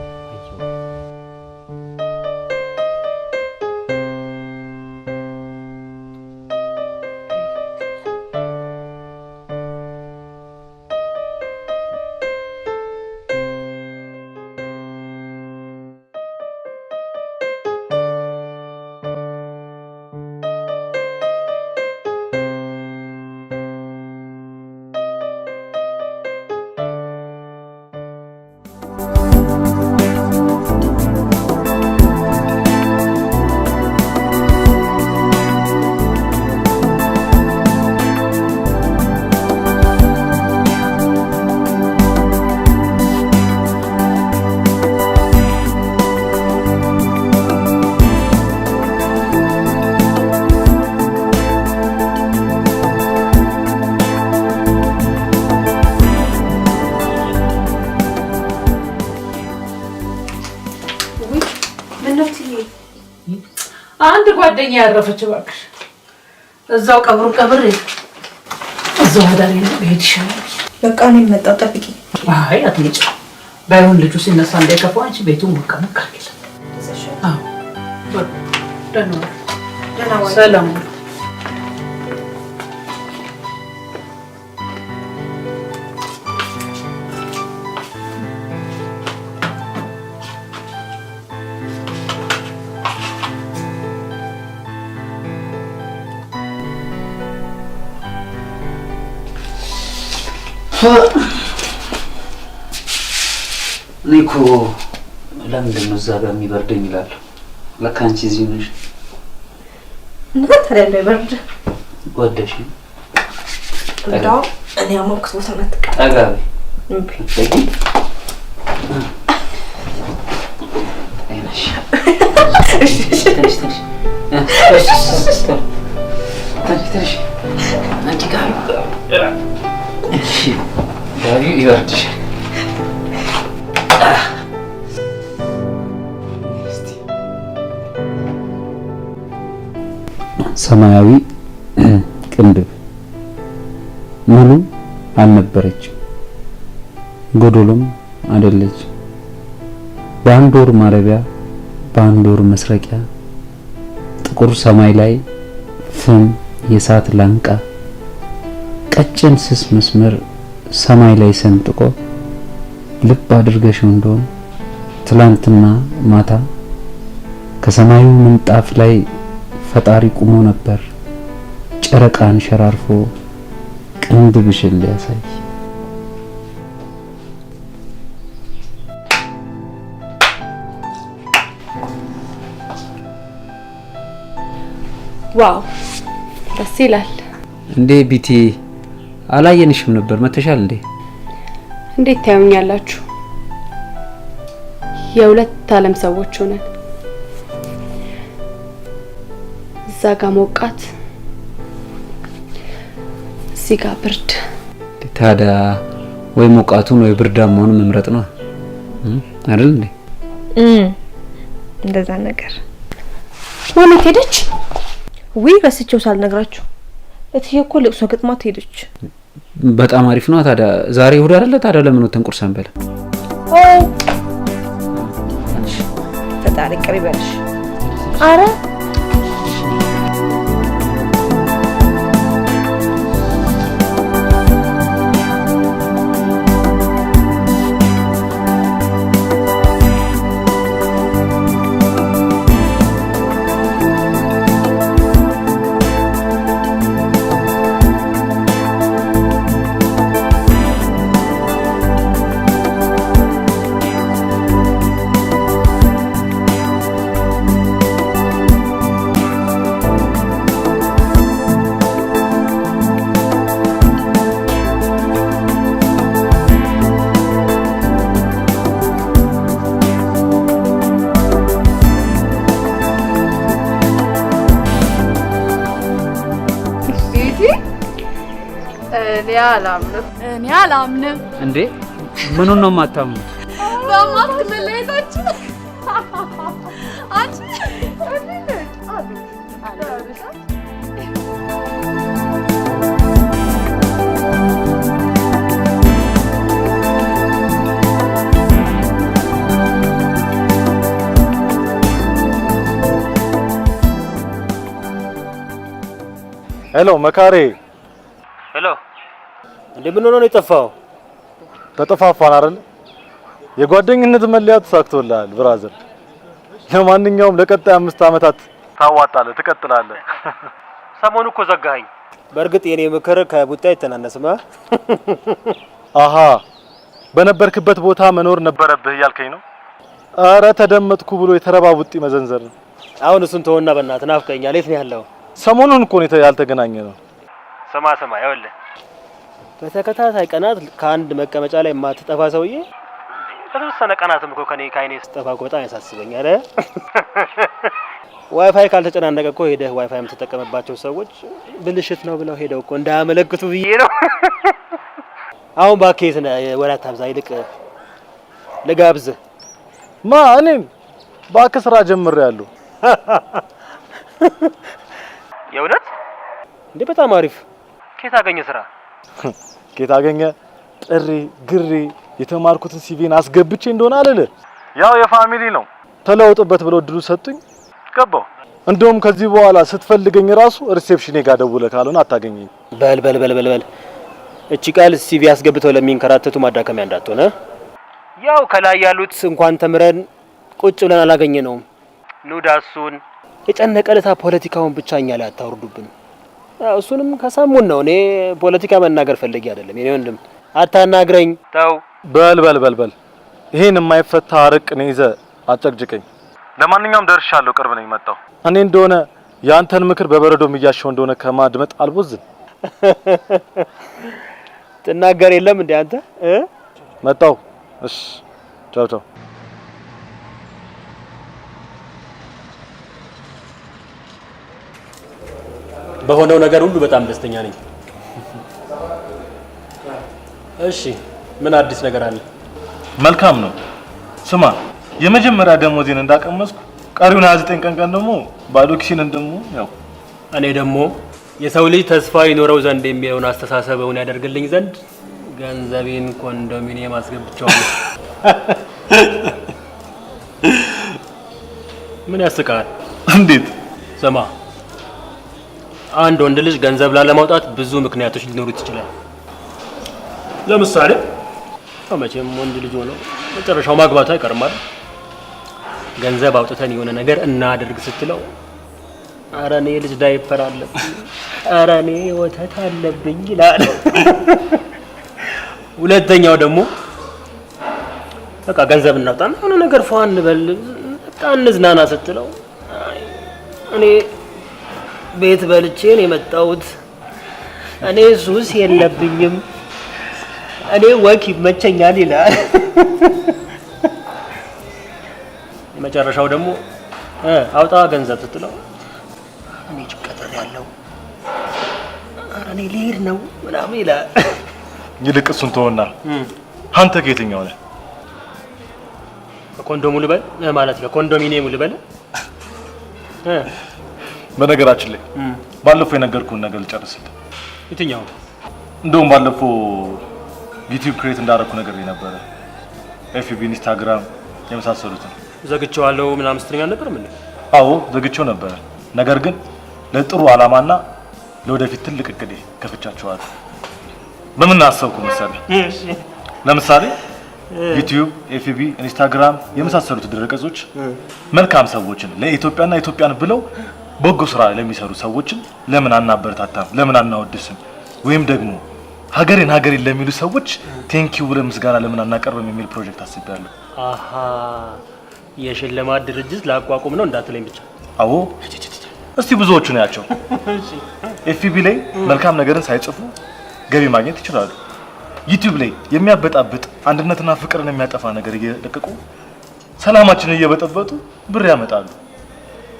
አንድ ጓደኛ ያረፈች እባክሽ እዛው ቀብሬ እዛው አዳሪ ነው ሄድ ይሻላል። በቃ ነው የመጣው ጠብቂ። አይ አትልጭ ባይሆን ልጁ ሲነሳ እንዳይከፋው አንቺ ቤቱን ወቀመቅ አድርጊ። አዎ ደህና ሰላም እኔ እኮ ለምንድን ነው እዛ ጋር የሚበርደኝ እላለሁ። ለካ አንቺ እዚህ ነሽ። እና ታዲያ እንዳይበርድ ወደሽ እንደው እኔ አሞክት ቦታ መጥቃ ጠጋቢ ይበርድሻል። ሰማያዊ ቅንድብ ምንም አልነበረችም፣ ጎዶሎም አይደለች። በአንድ ወር ማረቢያ በአንድ ወር መስረቂያ ጥቁር ሰማይ ላይ ፍም የሳት ላንቃ ቀጭን ስስ መስመር ሰማይ ላይ ሰንጥቆ ልብ አድርገሽው እንደሆነ ትላንትና ማታ ከሰማዩ ምንጣፍ ላይ ፈጣሪ ቆሞ ነበር ጨረቃን ሸራርፎ ቅንድብሽን ሊያሳይ። ዋው ደስ ይላል። እንዴ ቢቲ አላየንሽም ነበር፣ መተሻል እንዴ? እንዴት ታዩኛላችሁ? የሁለት ዓለም ሰዎች ሆነን እዛ ጋር ሞቃት እዚህ ጋር ብርድ። ታዲያ ወይ ሞቃቱን ወይ ብርዳማውን መምረጥ ነው አይደል እንዴ? እንደዛ ነገር ማለት ሄደች። ወይ ረስቼው ሳልነግራችሁ እትዬ እኮ ልቅሶ ግጥማት ሄደች። በጣም አሪፍ ነው። ታዲያ ዛሬ እሑድ አይደለ? ታዲያ ለምን ወተን ቁርስ አንበላ? ፈጣሪ ቅር ይበልሽ። አረ እኔ አላምንም። እንዴ ምኑን ነው የማታምኑት? በማት መለየታችን አንቺ ሄሎ መካሬ። ሄሎ እንዴ ምን ሆነ ነው የጠፋው? ተጠፋፋን አይደል? የጓደኝነት መለያ ተሳክቶልሃል ብራዘር። ለማንኛውም ለቀጣይ 5 አመታት ታዋጣለህ፣ ትቀጥላለህ። ሰሞኑ እኮ ዘጋኸኝ። በእርግጥ የኔ ምክር ከቡጣ አይተናነስም። አሃ በነበርክበት ቦታ መኖር ነበረብህ እያልከኝ ነው? አረ ተደመጥኩ ብሎ የተረባ ቡጢ መዘንዘር ነው። አሁን እሱን ተወና በእናትህ ናፍቀኛል። የት ነው ያለው? ሰሞኑን እኮ ነው ያልተገናኘ ነው። ስማ ይኸውልህ በተከታታይ ቀናት ከአንድ መቀመጫ ላይ የማትጠፋ ሰውዬ ከተወሰነ ቀናትም እኮ ከኔ ስጠፋ እኮ በጣም ያሳስበኛል። ዋይፋይ ካልተጨናነቀ እኮ ሄደህ ዋይፋይ የምትጠቀምባቸው ሰዎች ብልሽት ነው ብለው ሄደው እኮ እንዳያመለክቱ ብዬ ነው። አሁን ባኬት ነው ወራት አብዛ ይልቅ ልጋብዝህ። እኔም ባክ ስራ ጀምሬያለሁ። የእውነት እንዴ? በጣም አሪፍ። ከየት አገኘ ስራ? ከየት አገኘ? ጥሪ ግሪ የተማርኩትን ሲቪን አስገብቼ እንደሆነ አለለ። ያው የፋሚሊ ነው ተለውጥበት ብለው እድሉ ሰጡኝ፣ ገባው። እንደውም ከዚህ በኋላ ስትፈልገኝ ራሱ ሪሴፕሽኔ ጋር ደውለህ ካልሆነ አታገኘኝ። በል እቺ ቃል ሲቪ አስገብተው ለሚንከራተቱ ማዳከሚያ እንዳትሆነ። ያው ከላይ ያሉት እንኳን ተምረን ቁጭ ብለን አላገኘነውም። ኑዳሱን የጨነቀለታ ፖለቲካውን ብቻ እኛ ላይ አታወርዱብን። እሱንም ከሰሙን ነው። እኔ ፖለቲካ መናገር ፈልጌ አይደለም የኔ ወንድም፣ አታናግረኝ ተው። በል ይሄን የማይፈታ አርቅ ነው ይዘህ አጨቅጭቀኝ። ለማንኛውም ደርሻለሁ፣ ቅርብ ነኝ መጣሁ። እኔ እንደሆነ ያንተን ምክር በበረዶም እያሸው እንደሆነ ከማድመጥ አልቦዝን። ትናገር የለም እንዴ አንተ? መጣሁ። እሺ ቻው። በሆነው ነገር ሁሉ በጣም ደስተኛ ነኝ። እሺ ምን አዲስ ነገር አለ? መልካም ነው። ስማ የመጀመሪያ ደሞዜን እንዳቀመስኩ ቀሪውን 29 ቀን ደግሞ ባዶ ኪሴን ደግሞ ያው እኔ ደግሞ የሰው ልጅ ተስፋ ይኖረው ዘንድ የሚለውን አስተሳሰበውን ያደርግልኝ ዘንድ ገንዘቤን ኮንዶሚኒየም አስገብቻለሁ። ምን ያስቃል? እንዴት? ስማ አንድ ወንድ ልጅ ገንዘብ ላለማውጣት ብዙ ምክንያቶች ሊኖሩት ይችላል። ለምሳሌ መቼም ወንድ ልጅ ሆኖ መጨረሻው ማግባቱ አይቀርም አይደል? ገንዘብ አውጥተን የሆነ ነገር እናድርግ ስትለው ኧረ እኔ ልጅ ዳይፐር አለብኝ፣ ኧረ እኔ ወተት አለብኝ ይላል። ሁለተኛው ደግሞ በቃ ገንዘብ እናውጣና የሆነ ነገር ፏ እንበል በቃ እንዝናና ስትለው እኔ ቤት በልቼ ነው የመጣሁት፣ እኔ ሱስ የለብኝም፣ እኔ ወክ ይመቸኛል ይላል። የመጨረሻው ደግሞ አውጣ ገንዘብ ስትለው እኔ ጭቀጥር ያለው ኧረ እኔ ልሄድ ነው ምናምን ይላል። ይልቅ እሱን ተወና አንተ ከየትኛው ነህ? ከኮንዶሙ ልበል ማለት ከኮንዶሚኒየሙ ልበል? በነገራችን ላይ ባለፈው የነገርኩህን ነገር ልጨርስልህ። የትኛው? እንደውም ባለፈው ዩቲዩብ ክሬት እንዳደረኩ ነገር ነበረ። ኤፍቢ፣ ኢንስታግራም የመሳሰሉትን ዘግቼዋለሁ ምናምን ስትለኝ አልነበረም እንዴ? አዎ ዘግቼው ነበረ። ነገር ግን ለጥሩ አላማና ለወደፊት ትልቅ እቅዴ ከፍቻቸዋለሁ። በምን አሰብኩ መሰለህ? ለምሳሌ ዩቲዩብ፣ ኤፍቢ፣ ኢንስታግራም የመሳሰሉት ድረገጾች መልካም ሰዎችን ለኢትዮጵያና ኢትዮጵያን ብለው በጎ ስራ ለሚሰሩ ሰዎችን ለምን አናበረታታም? ለምን አናወድስም? ወይም ደግሞ ሀገሬን ለሚሉ ሰዎች ቴንኪው ብለን ምስጋና ለምን አናቀርብም የሚል ፕሮጀክት አስቤያለሁ። አሃ የሽልማት ድርጅት ላቋቁም ነው እንዳትለኝ ብቻ። አዎ እስቲ ብዙዎቹ ነው ያቸው። ኤፍቢ ላይ መልካም ነገርን ሳይጽፉ ገቢ ማግኘት ይችላሉ። ዩቲዩብ ላይ የሚያበጣብጥ አንድነትና ፍቅርን የሚያጠፋ ነገር እየለቀቁ ሰላማችንን እየበጠበጡ ብር ያመጣሉ።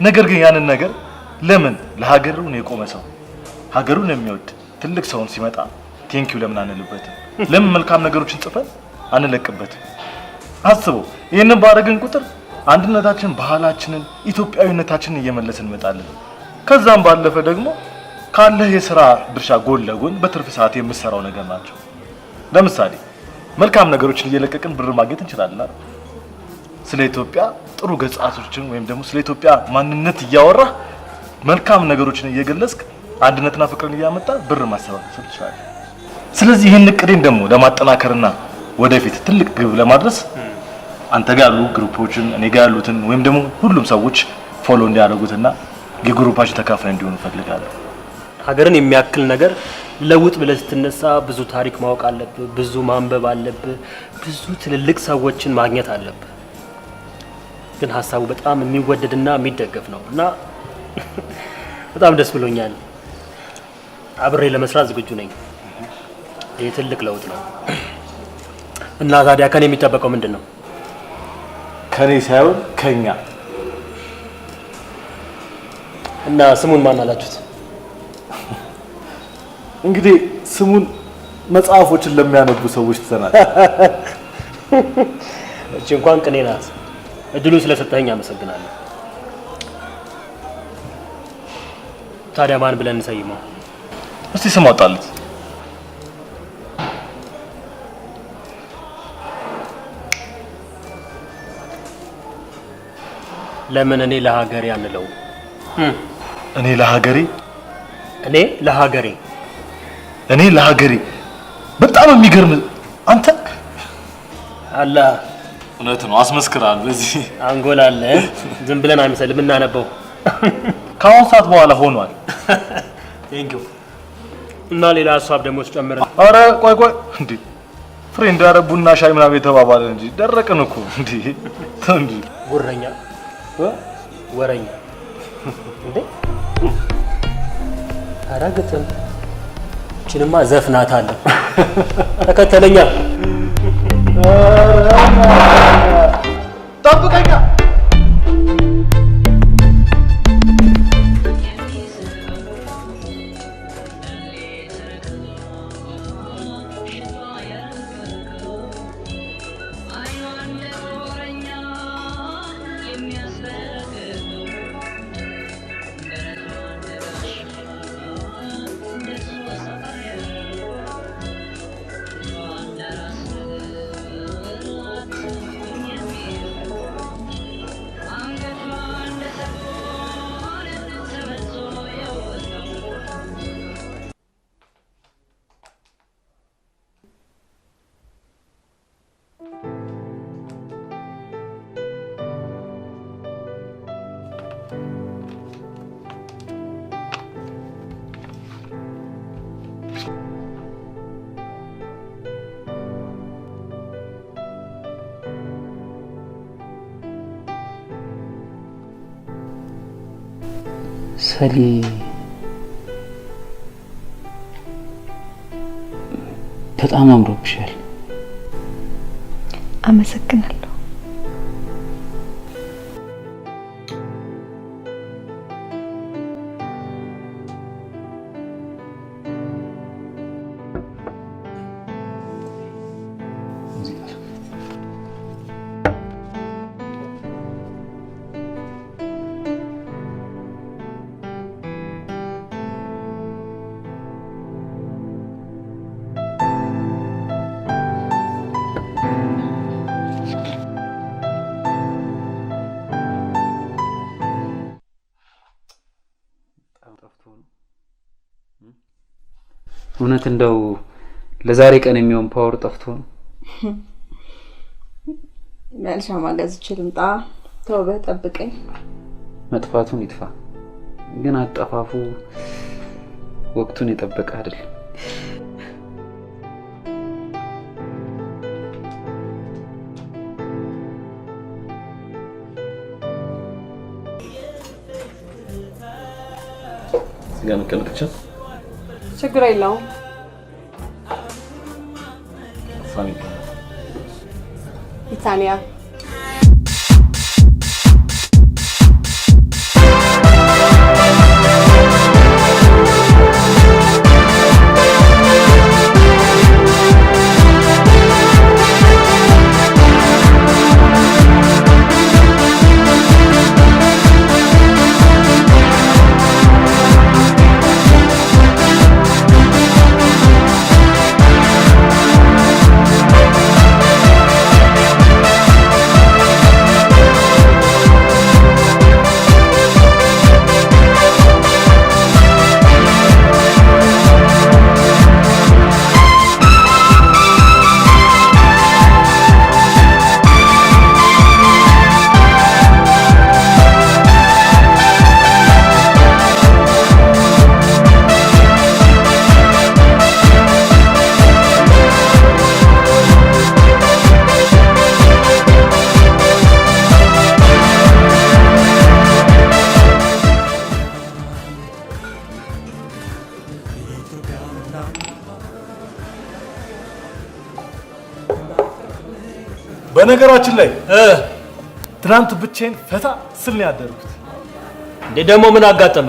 ነገር ግን ያንን ነገር ለምን ለሀገሩን የቆመ ሰው ሀገሩን የሚወድ ትልቅ ሰውን ሲመጣ ቴንኪው ለምን አንልበትም? ለምን መልካም ነገሮችን ጽፈን አንለቅበትም? አስበው። ይሄንን ባደረግን ቁጥር አንድነታችን፣ ባህላችንን፣ ኢትዮጵያዊነታችንን እየመለስን እንመጣለን። ከዛም ባለፈ ደግሞ ካለህ የሥራ ድርሻ ጎን ለጎን በትርፍ ሰዓት የምትሰራው ነገር ናቸው። ለምሳሌ መልካም ነገሮችን እየለቀቅን ብር ማግኘት እንችላለን። ስለ ኢትዮጵያ ጥሩ ገጽታዎችን ወይም ደግሞ ስለ ኢትዮጵያ ማንነት እያወራህ መልካም ነገሮችን እየገለጽክ አንድነትና ፍቅርን እያመጣ ብር ማሰባሰብ ትችላለህ። ስለዚህ ይህን እቅዴን ደግሞ ለማጠናከርና ወደፊት ትልቅ ግብ ለማድረስ አንተ ጋር ያሉ ግሩፖችን እኔ ጋር ያሉትን ወይም ደግሞ ሁሉም ሰዎች ፎሎ እንዲያደርጉትና የግሩፓችን ተካፋይ እንዲሆኑ ፈልጋለሁ። ሀገርን የሚያክል ነገር ለውጥ ብለህ ስትነሳ ብዙ ታሪክ ማወቅ አለብህ፣ ብዙ ማንበብ አለብህ፣ ብዙ ትልልቅ ሰዎችን ማግኘት አለብህ። ግን ሀሳቡ በጣም የሚወደድና የሚደገፍ ነው እና በጣም ደስ ብሎኛል። አብሬ ለመስራት ዝግጁ ነኝ። ይህ ትልቅ ለውጥ ነው እና ታዲያ ከኔ የሚጠበቀው ምንድን ነው? ከኔ ሳይሆን ከኛ። እና ስሙን ማን አላችሁት? እንግዲህ ስሙን መጽሐፎችን ለሚያነቡ ሰዎች ትተናል። እቺ እንኳን ቅኔ ናት። እድሉ ስለሰጠኸኝ አመሰግናለሁ። ታዲያ ማን ብለን እንሰይመው? እስቲ ስም አውጣለት። ለምን እኔ ለሀገሬ አንለው? እኔ ለሀገሬ በጣም የሚገርም አንተ አላ እውነት ነው አስመስክራል። በዚህ አንጎል አለ ዝም ብለን አይመስልም እናነበው። ከአሁን ሰዓት በኋላ ሆኗል። ቴንኪው እና ሌላ ሀሳብ ደግሞ ጨምረን ኧረ ቆይ እንዴ ፍሬንድ ኧረ ቡና ሻይ ምናምን የተባባለ እንጂ ደረቅን እኮ እንዴ ጉረኛ ወረኛ እንዴ አራግጥም እቺንማ ዘፍናታለሁ። ተከተለኛ ጠብቀኛ ሰሊ በጣም አምሮብሻል። አመሰግናለሁ። እውነት እንደው ለዛሬ ቀን የሚሆን ፓወር ጠፍቶ ነው። መልሻ ማገዝ ይችላልጣ ተውበህ ጠብቀኝ። መጥፋቱን ይጥፋ፣ ግን አጠፋፉ ወቅቱን የጠበቀ አይደል። ሲጋር መቀመጥ ችግር የለውም። ኢታሊያ በነገራችን ላይ ትናንት ብቻዬን ፈታ ስል ነው ያደርኩት። እንዴ ደግሞ ምን አጋጠመ?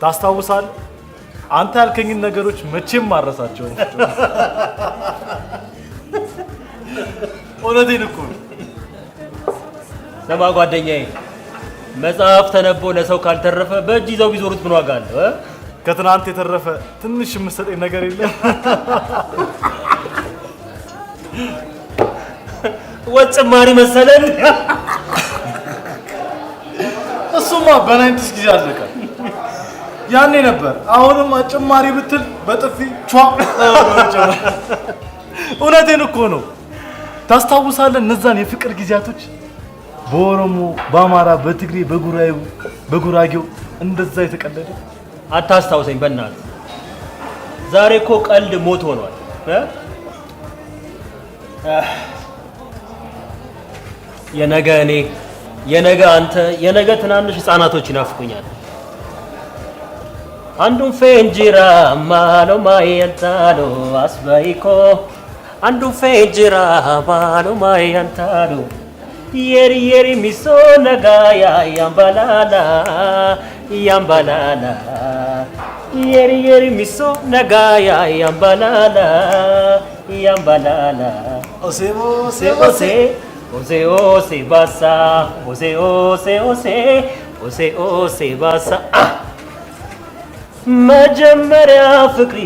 ታስታውሳለህ? አንተ ያልከኝን ነገሮች መቼም ማረሳቸው። እውነቴን እኮ ነው። ለማ ጓደኛዬ መጽሐፍ ተነቦ ለሰው ካልተረፈ በእጅ ይዘው ቢዞሩት ምን ዋጋ አለው? ከትናንት የተረፈ ትንሽ የምትሰጠኝ ነገር የለም? ወጥ ጭማሪ መሰለን። እሱማ በናይንቲስ ጊዜ አለቀ። ያኔ ነበር። አሁንም ጭማሪ ብትል በጥፊ ቿ። እውነቴን እኮ ነው። ታስታውሳለህ እነዛን የፍቅር ጊዜያቶች? በኦሮሞ፣ በአማራ፣ በትግሬ፣ በጉራጌው እንደዛ የተቀለደ አታስታውሰኝ በእናትህ። ዛሬ እኮ ቀልድ ሞት ሆኗል። የነገ እኔ፣ የነገ አንተ፣ የነገ ትናንሽ ህፃናቶች ይናፍቁኛል። አንዱን ፌንጅራ ማሎ ማየንታሎ አስባይኮ አንዱን ፌንጅራ ማሎ ማየንታሎ የሪ የሪ ሚሶ ነጋያ ያምባላላ ያምባላላ የሪ የሪ ሚሶ ነጋያ ያምባላላ ያምባላላ ኦሴሞ ሴኦሴ ኦሴ ኦሴ ባሳ ኦሴ ኦሴ ኦሴ ኦሴ ኦሴ ባሳ መጀመሪያ ፍቅሪ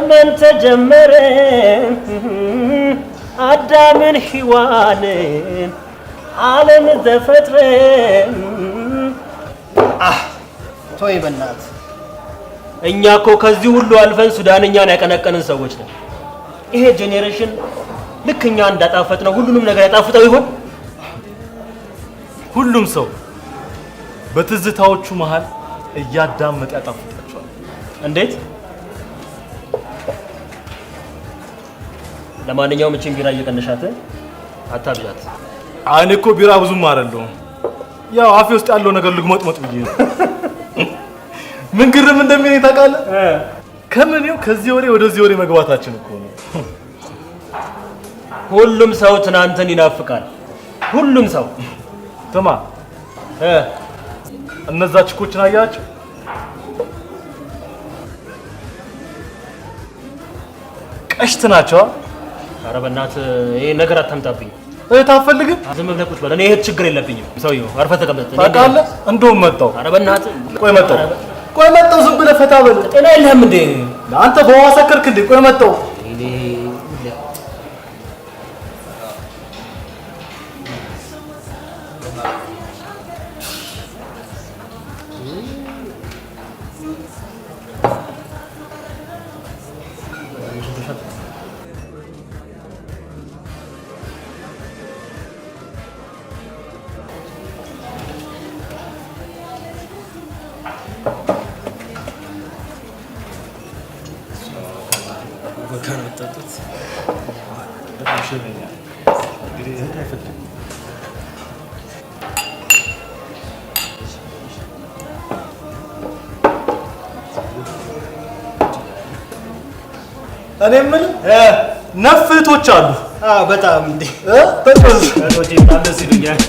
ምን ተጀመረ አዳምን ሔዋንን ዓለም ተፈጥረ ቶይ በእናት እኛ እኮ ከዚህ ሁሉ አልፈን ሱዳንኛን ያቀነቀንን ሰዎች ነን። ይሄ ጄኔሬሽን ልክኛ እንዳጣፈጥ ነው ሁሉንም ነገር ያጣፍጠው ይሆን? ሁሉም ሰው በትዝታዎቹ መሃል እያዳመጠ ያጣፍጣቸዋል። እንዴት? ለማንኛውም እቺን ቢራ እየቀነሻት አታብዣት። እኔ እኮ ቢራ ብዙም አይደለሁም። ያው አፌ ውስጥ ያለው ነገር ልግመጥመጥ ብዬ ነው። ምን ግርም እንደሚለኝ ታውቃለህ? ከምኔው ከዚህ ወሬ ወደዚህ ወሬ መግባታችን እኮ ነው። ሁሉም ሰው ትናንትን ይናፍቃል። ሁሉም ሰው ስማ፣ እነዛ ችኮችን አያቸው? ቀሽት ናቸው። ኧረ በእናትህ ይሄ ነገር አታምጣብኝ። እህት አትፈልግም? ዝም ብለህ ቁጭ በል። እኔ ይሄ ችግር የለብኝም። ሰውዬው አርፈህ ተቀመጥ። ታውቃለህ? እንደውም መጣሁ። ኧረ በእናትህ ቆይ መጣሁ። ዝም ብለህ ፈታ በል። ጤና የለህም እንዴ? አንተ በውሃ ሰከርክ እንዴ? ቆይ መጣሁ። እኔ የምልህ ነፍ እህቶች አሉ? በጣም እንዴ እህቶቼ በጣም ደስ ይሉኛል።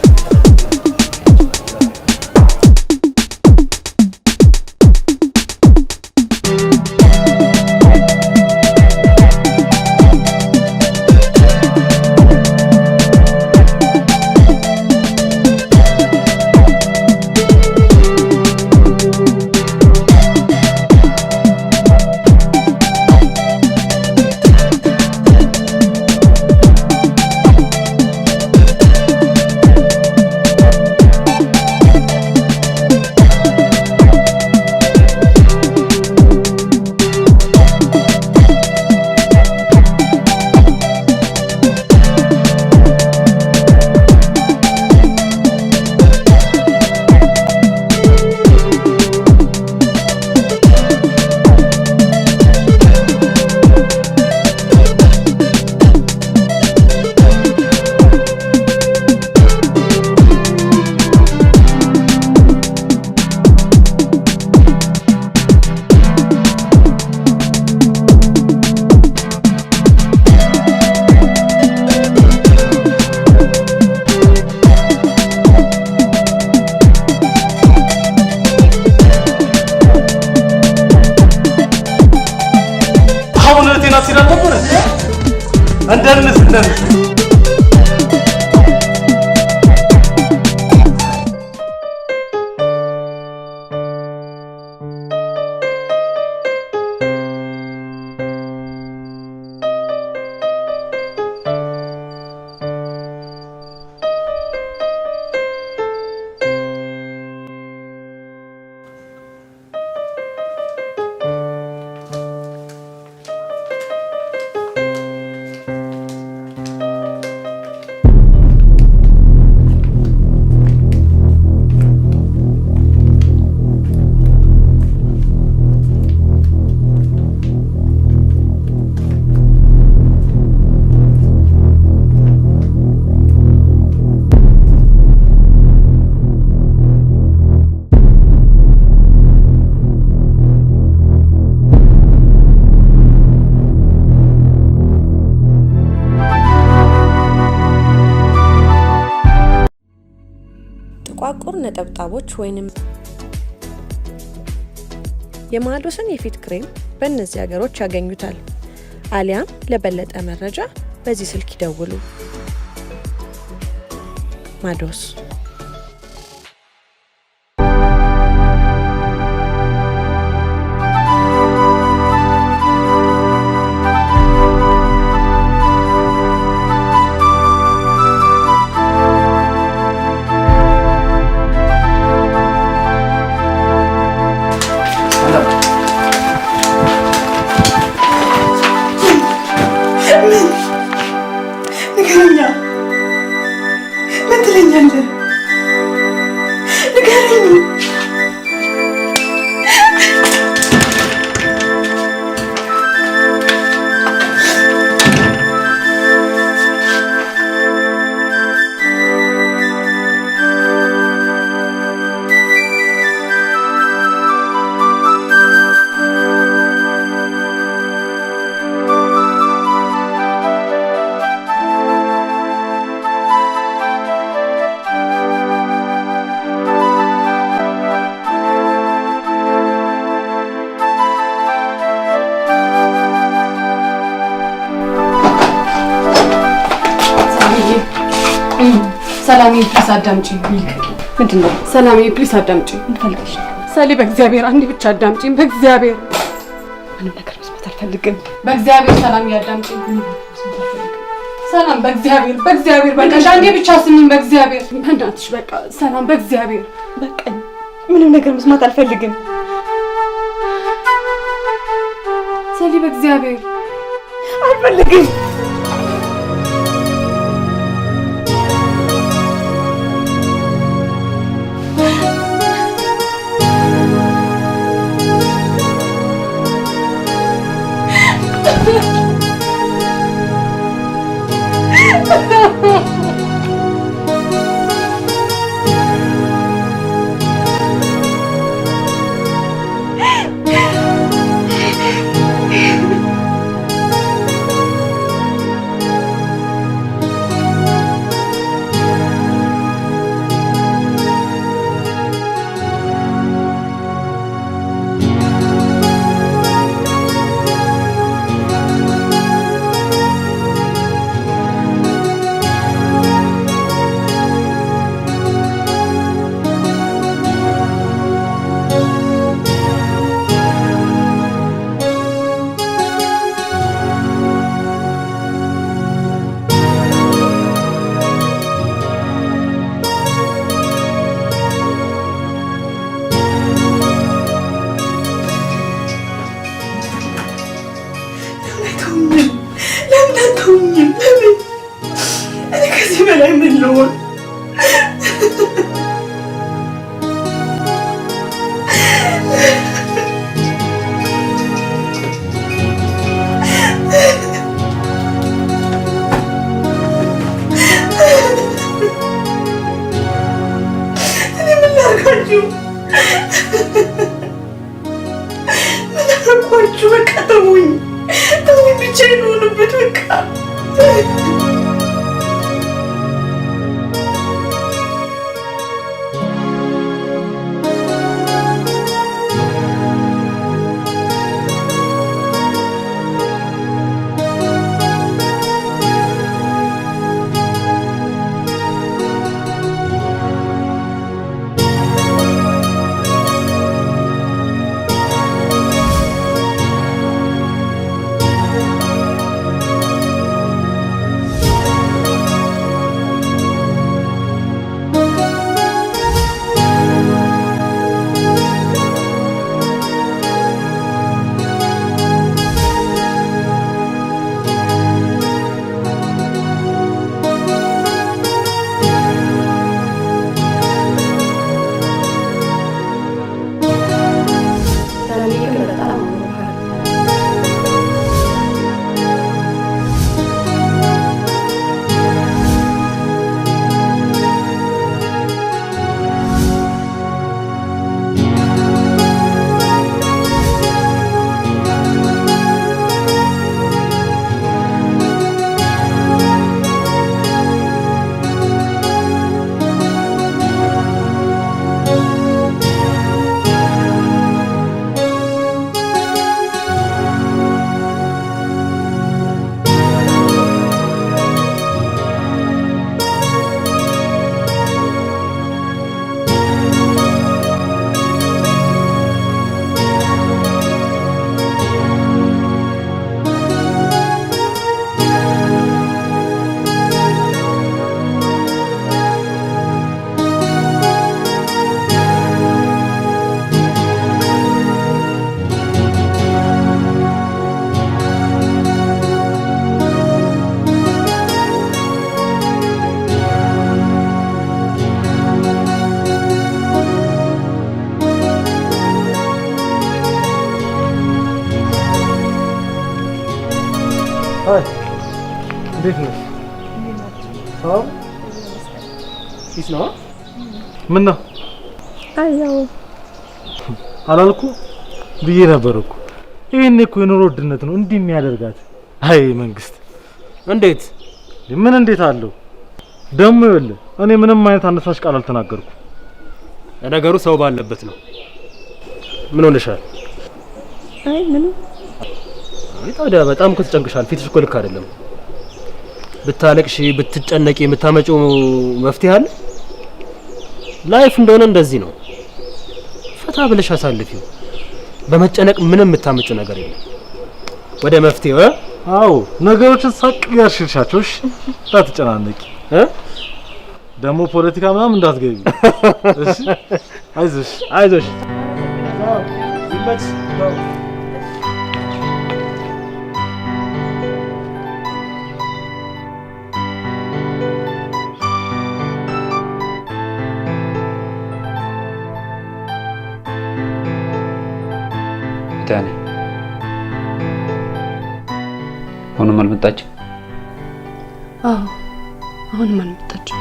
ነጠብጣቦች ወይንም የማዶስን የፊት ክሬም በእነዚህ ሀገሮች ያገኙታል። አሊያም ለበለጠ መረጃ በዚህ ስልክ ይደውሉ። ማዶስ ሰላም ፕሊስ አዳምጪኝ። ምንድነው? ሰላም ፕሊስ አዳምጪኝ። እንፈልግሽ ሰሊ፣ በእግዚአብሔር አንዴ ብቻ አዳምጪኝ። በእግዚአብሔር ምንም ነገር መስማት አልፈልግም። በእግዚአብሔር ሰላም ያዳምጪኝ። ሰላም በእግዚአብሔር በቃ አንዴ ብቻ ስሚኝ። በእግዚአብሔር በእናትሽ በቃ ሰላም፣ በእግዚአብሔር በቃ ምንም ነገር መስማት አልፈልግም። ሰሊ በእግዚአብሔር አልፈልግም። አይ እንዴት ነህ? ሰላም ፊስ ነው? ምን ነው? አያው አላልኩ ብዬ ነበር እኮ። ይሄን እኮ የኑሮ ውድነት ነው እንዲህ የሚያደርጋት። አይ መንግስት እንዴት ምን እንዴት አለው ደግሞ? ይኸውልህ እኔ ምንም አይነት አነሳሽ ቃል አልተናገርኩም። ነገሩ ሰው ባለበት ነው። ምን ሆነሻል? አይ ምንም። አይ ታዲያ በጣም እኮ ተጨንቅሻል። ፊትሽ እኮ ልክ አይደለም። ብታለቅሺ ብትጨነቂ የምታመጪው መፍትሄ አለ? ላይፍ እንደሆነ እንደዚህ ነው። ፈታ ብለሽ አሳልፊው። በመጨነቅ ምንም የምታመጪው ነገር የለም። ወደ መፍትሄው አዎ ነገሮችን ሳቅ ያሽርሻቸው። እሺ እንዳትጨናነቂ ደግሞ ፖለቲካ ምናምን እንዳትገቢ። እሺ አይዞሽ አይዞሽ። ይመች ዳኒ አሁንም አልመጣችም? አዎ አሁንም አልመጣችም።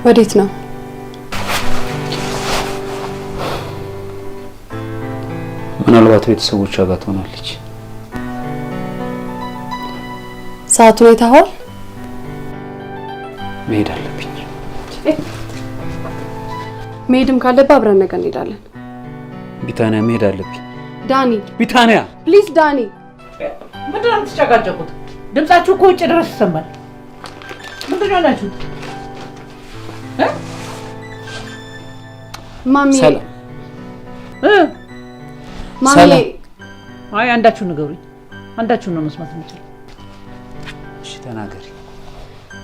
ወዴት ነው? ምናልባት ቤተሰቦቿ ጋር ትሆናለች። ሰዓቱን አይተኸዋል? መሄድ አለብኝ። መሄድም ካለብህ አብረን ነገ እንሄዳለን። ቢታንያ መሄድ አለብኝ። ዳኒ ቢታንያ ፕሊዝ ዳኒ። ምንድን ነው የምትጨቃጨቁት? ድምጻችሁ እኮ ውጭ ድረስ ይሰማል። ምንድን ነው ያላችሁት? ማሚ ሰላም ማሚ አይ አንዳችሁ ንገሩኝ። አንዳችሁ ነው መስማት የምችለው። እሺ ተናገሪ።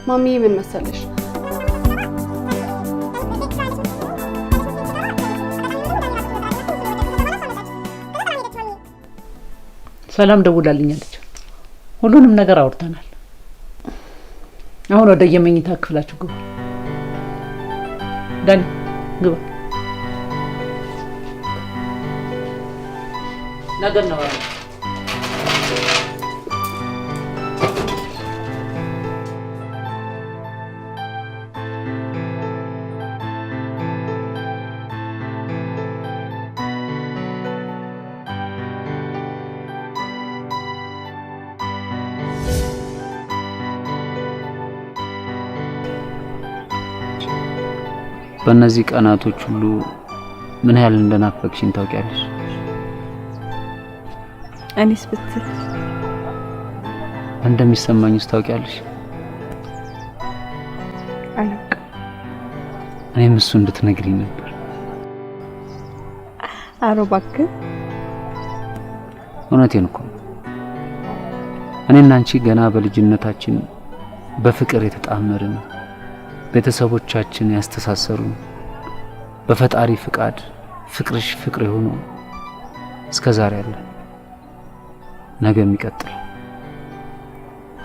ማሚ ምን መሰለሽ? ሰላም ደውላልኛለች። ሁሉንም ነገር አውርተናል። አሁን ወደ የመኝታ ክፍላችሁ ግቡ። ዳኒ ግባ። ነገር ነው። በእነዚህ ቀናቶች ሁሉ ምን ያህል እንደናፈቅሽኝ ታውቂያለሽ? እኔስ ብትል እንደሚሰማኝስ ታውቂያለሽ? አላውቅም። እኔም እሱ እንድትነግሪኝ ነበር። ኧረ እባክህ እውነቴን እኮ እኔና አንቺ ገና በልጅነታችን በፍቅር የተጣመርን ቤተሰቦቻችን ያስተሳሰሩን በፈጣሪ ፍቃድ ፍቅርሽ ፍቅር የሆኑ እስከዛሬ አለ ነገ የሚቀጥል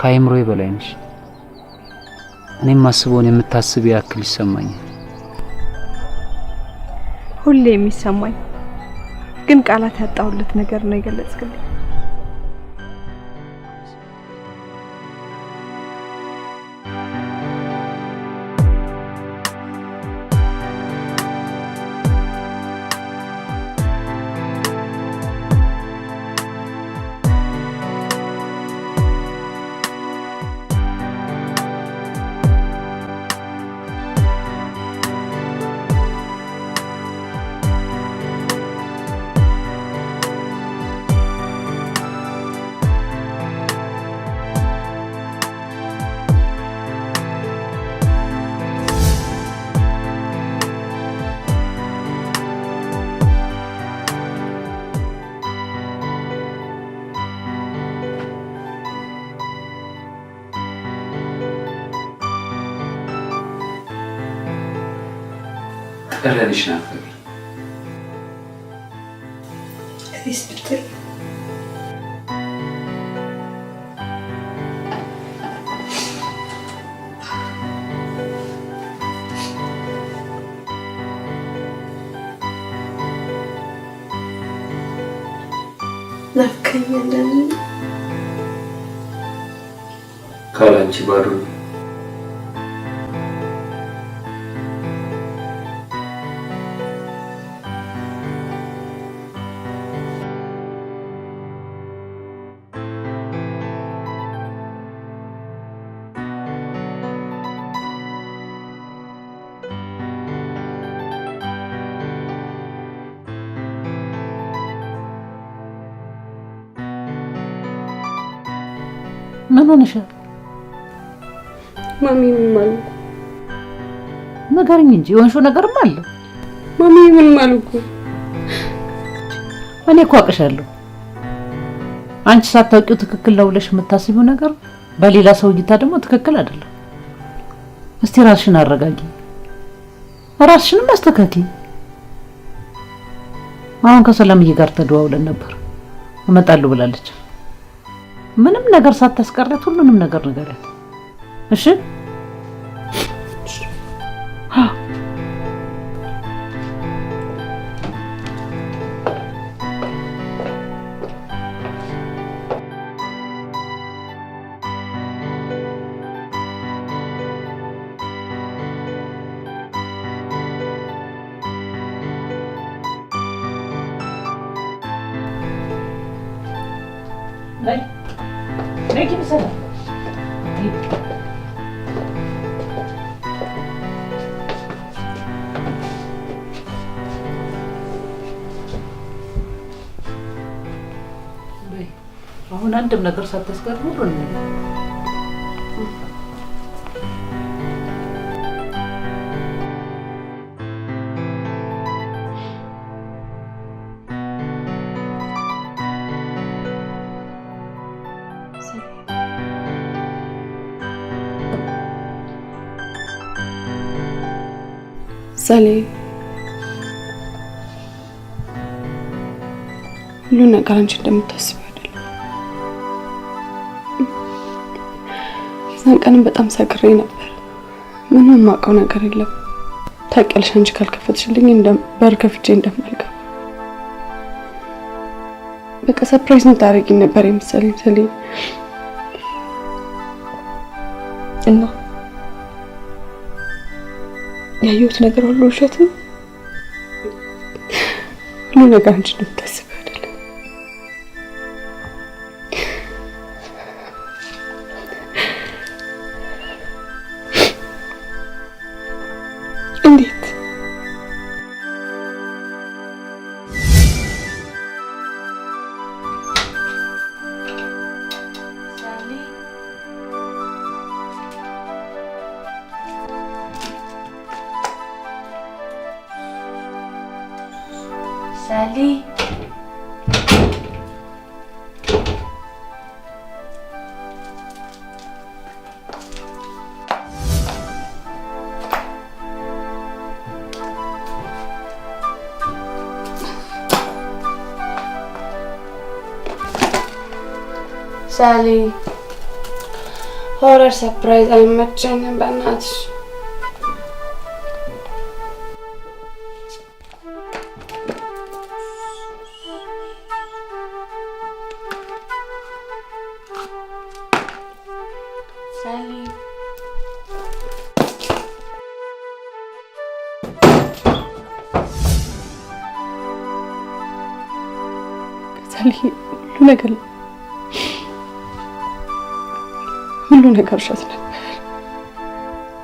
ከአይምሮዬ በላይ ነሽ። እኔም ማስበውን የምታስብ ያክል ይሰማኛል። ሁሌ የሚሰማኝ ግን ቃላት ያጣሁለት ነገር ነው የገለጽክልኝ። ቀረልሽ ናፈቀኝ። ፕሊዝ ብትል ናፍቀኛለን። ካላንቺ ባዶ ነው። ምን ሆነሻል? ማሚ ምን ማለት ነገርኝ እንጂ የሆንሽው ነገርም አለ። ማሚ ምን ማለት እኔ እኮ አውቅሻለሁ። አንቺ ሳታውቂው ትክክል ነው ብለሽ የምታስቢው ነገር በሌላ ሰው እይታ ደግሞ ትክክል አይደለም። እስቲ ራስሽን አረጋጊ፣ ራስሽንም አስተካኪ። አሁን ከሰላምዬ ጋር ተደዋውለን ነበር፣ እመጣለሁ ብላለች። ምንም ነገር ሳታስቀረት ሁሉንም ነገር ንገሪያት እሺ? Peki mi sana? አሁን አንድም ነገር ሳታስቀር ሁሉን ነገር ሰሌ ሁሉ ነገር አንቺ እንደምታስቢው አይደለም። የዛን ቀንም በጣም ሰክሬ ነበር። ምንም የማውቀው ነገር የለም። ታውቂያለሽ፣ አንቺ ካልከፈትሽልኝ በር ከፍቼ እንደማልገባ በቃ ሰርፕራይዝ ልታደርጊኝ ነበር የመሰለኝ ሰሌ። እና ያየሁት ነገር ሁሉ ውሸት ነው። ሁሉ ነገር አንቺ እንደምታስቢው አይደለም። እንዴት Sally. Sally. Horror surprise አይመቸኝም በእናትሽ። Sally. Sally, ሁሉ ነገር ውሸት ነበር።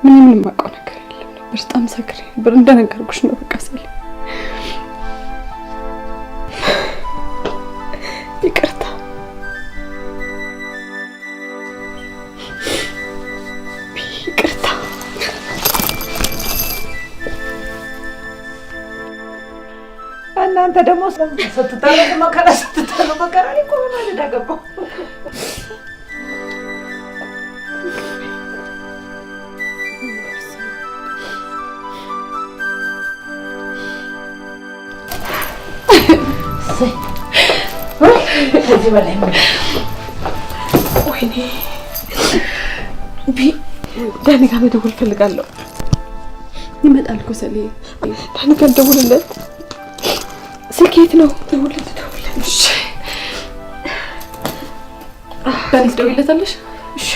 ምንም የማውቀው ነገር የለም ነበር። በጣም ሰክሬ ነበር። እንደነገርኩሽ ነው። በቃ ሰሊ ይቅርታ። ይቅርታ። እናንተ ደግሞ ስትታረቁ መከራ ስትታረቁ መከራ እኮ ማለት አገባው። ከዚህ በላይ ወይኔ ዳኒ ጋር መደወል ፈልጋለሁ። ይመጣል እኮ ሰሌ። ዳኒ ጋር ደውልለት። ስልክ የት ነው? ደውልለት። እሺ ዳኒ ትደውይለታለሽ? እሺ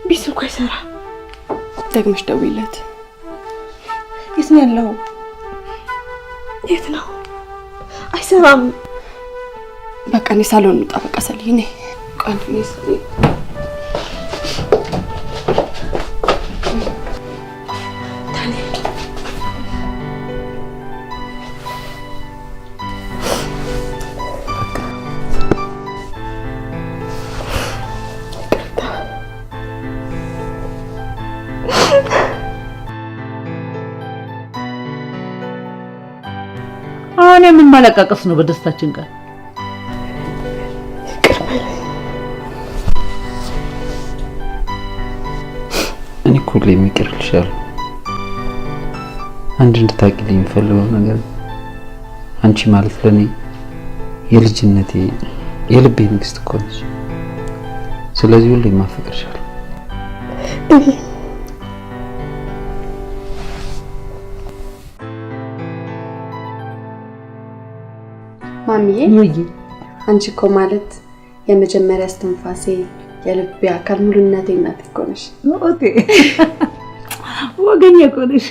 ቢስልኩ አይሰራ። ደግመሽ ደውይለት። የት ነው ያለው? የት ነው? አይሰራም። በቃ እኔ ሳሎን እንውጣ። በቃ ሰሌ እኔ ቃል ነው ሰሌ አሁን ምን ማለቃቀስ ነው በደስታችን ቀን? እኔ እኮ ለሚቀር ልሻል አንድ እንድታቂልኝ የምፈልገው ነገር አንቺ ማለት ለኔ የልጅነቴ የልቤ ንግስት እኮ ነሽ። ስለዚህ ሁሌ ማፈቅርሻለሁ። ማሚዬ አንቺ እኮ ማለት የመጀመሪያ እስትንፋሴ የልቤ አካል ሙሉነቴ እናት እኮ ነሽ። ወገኛ እኮ ነሽ።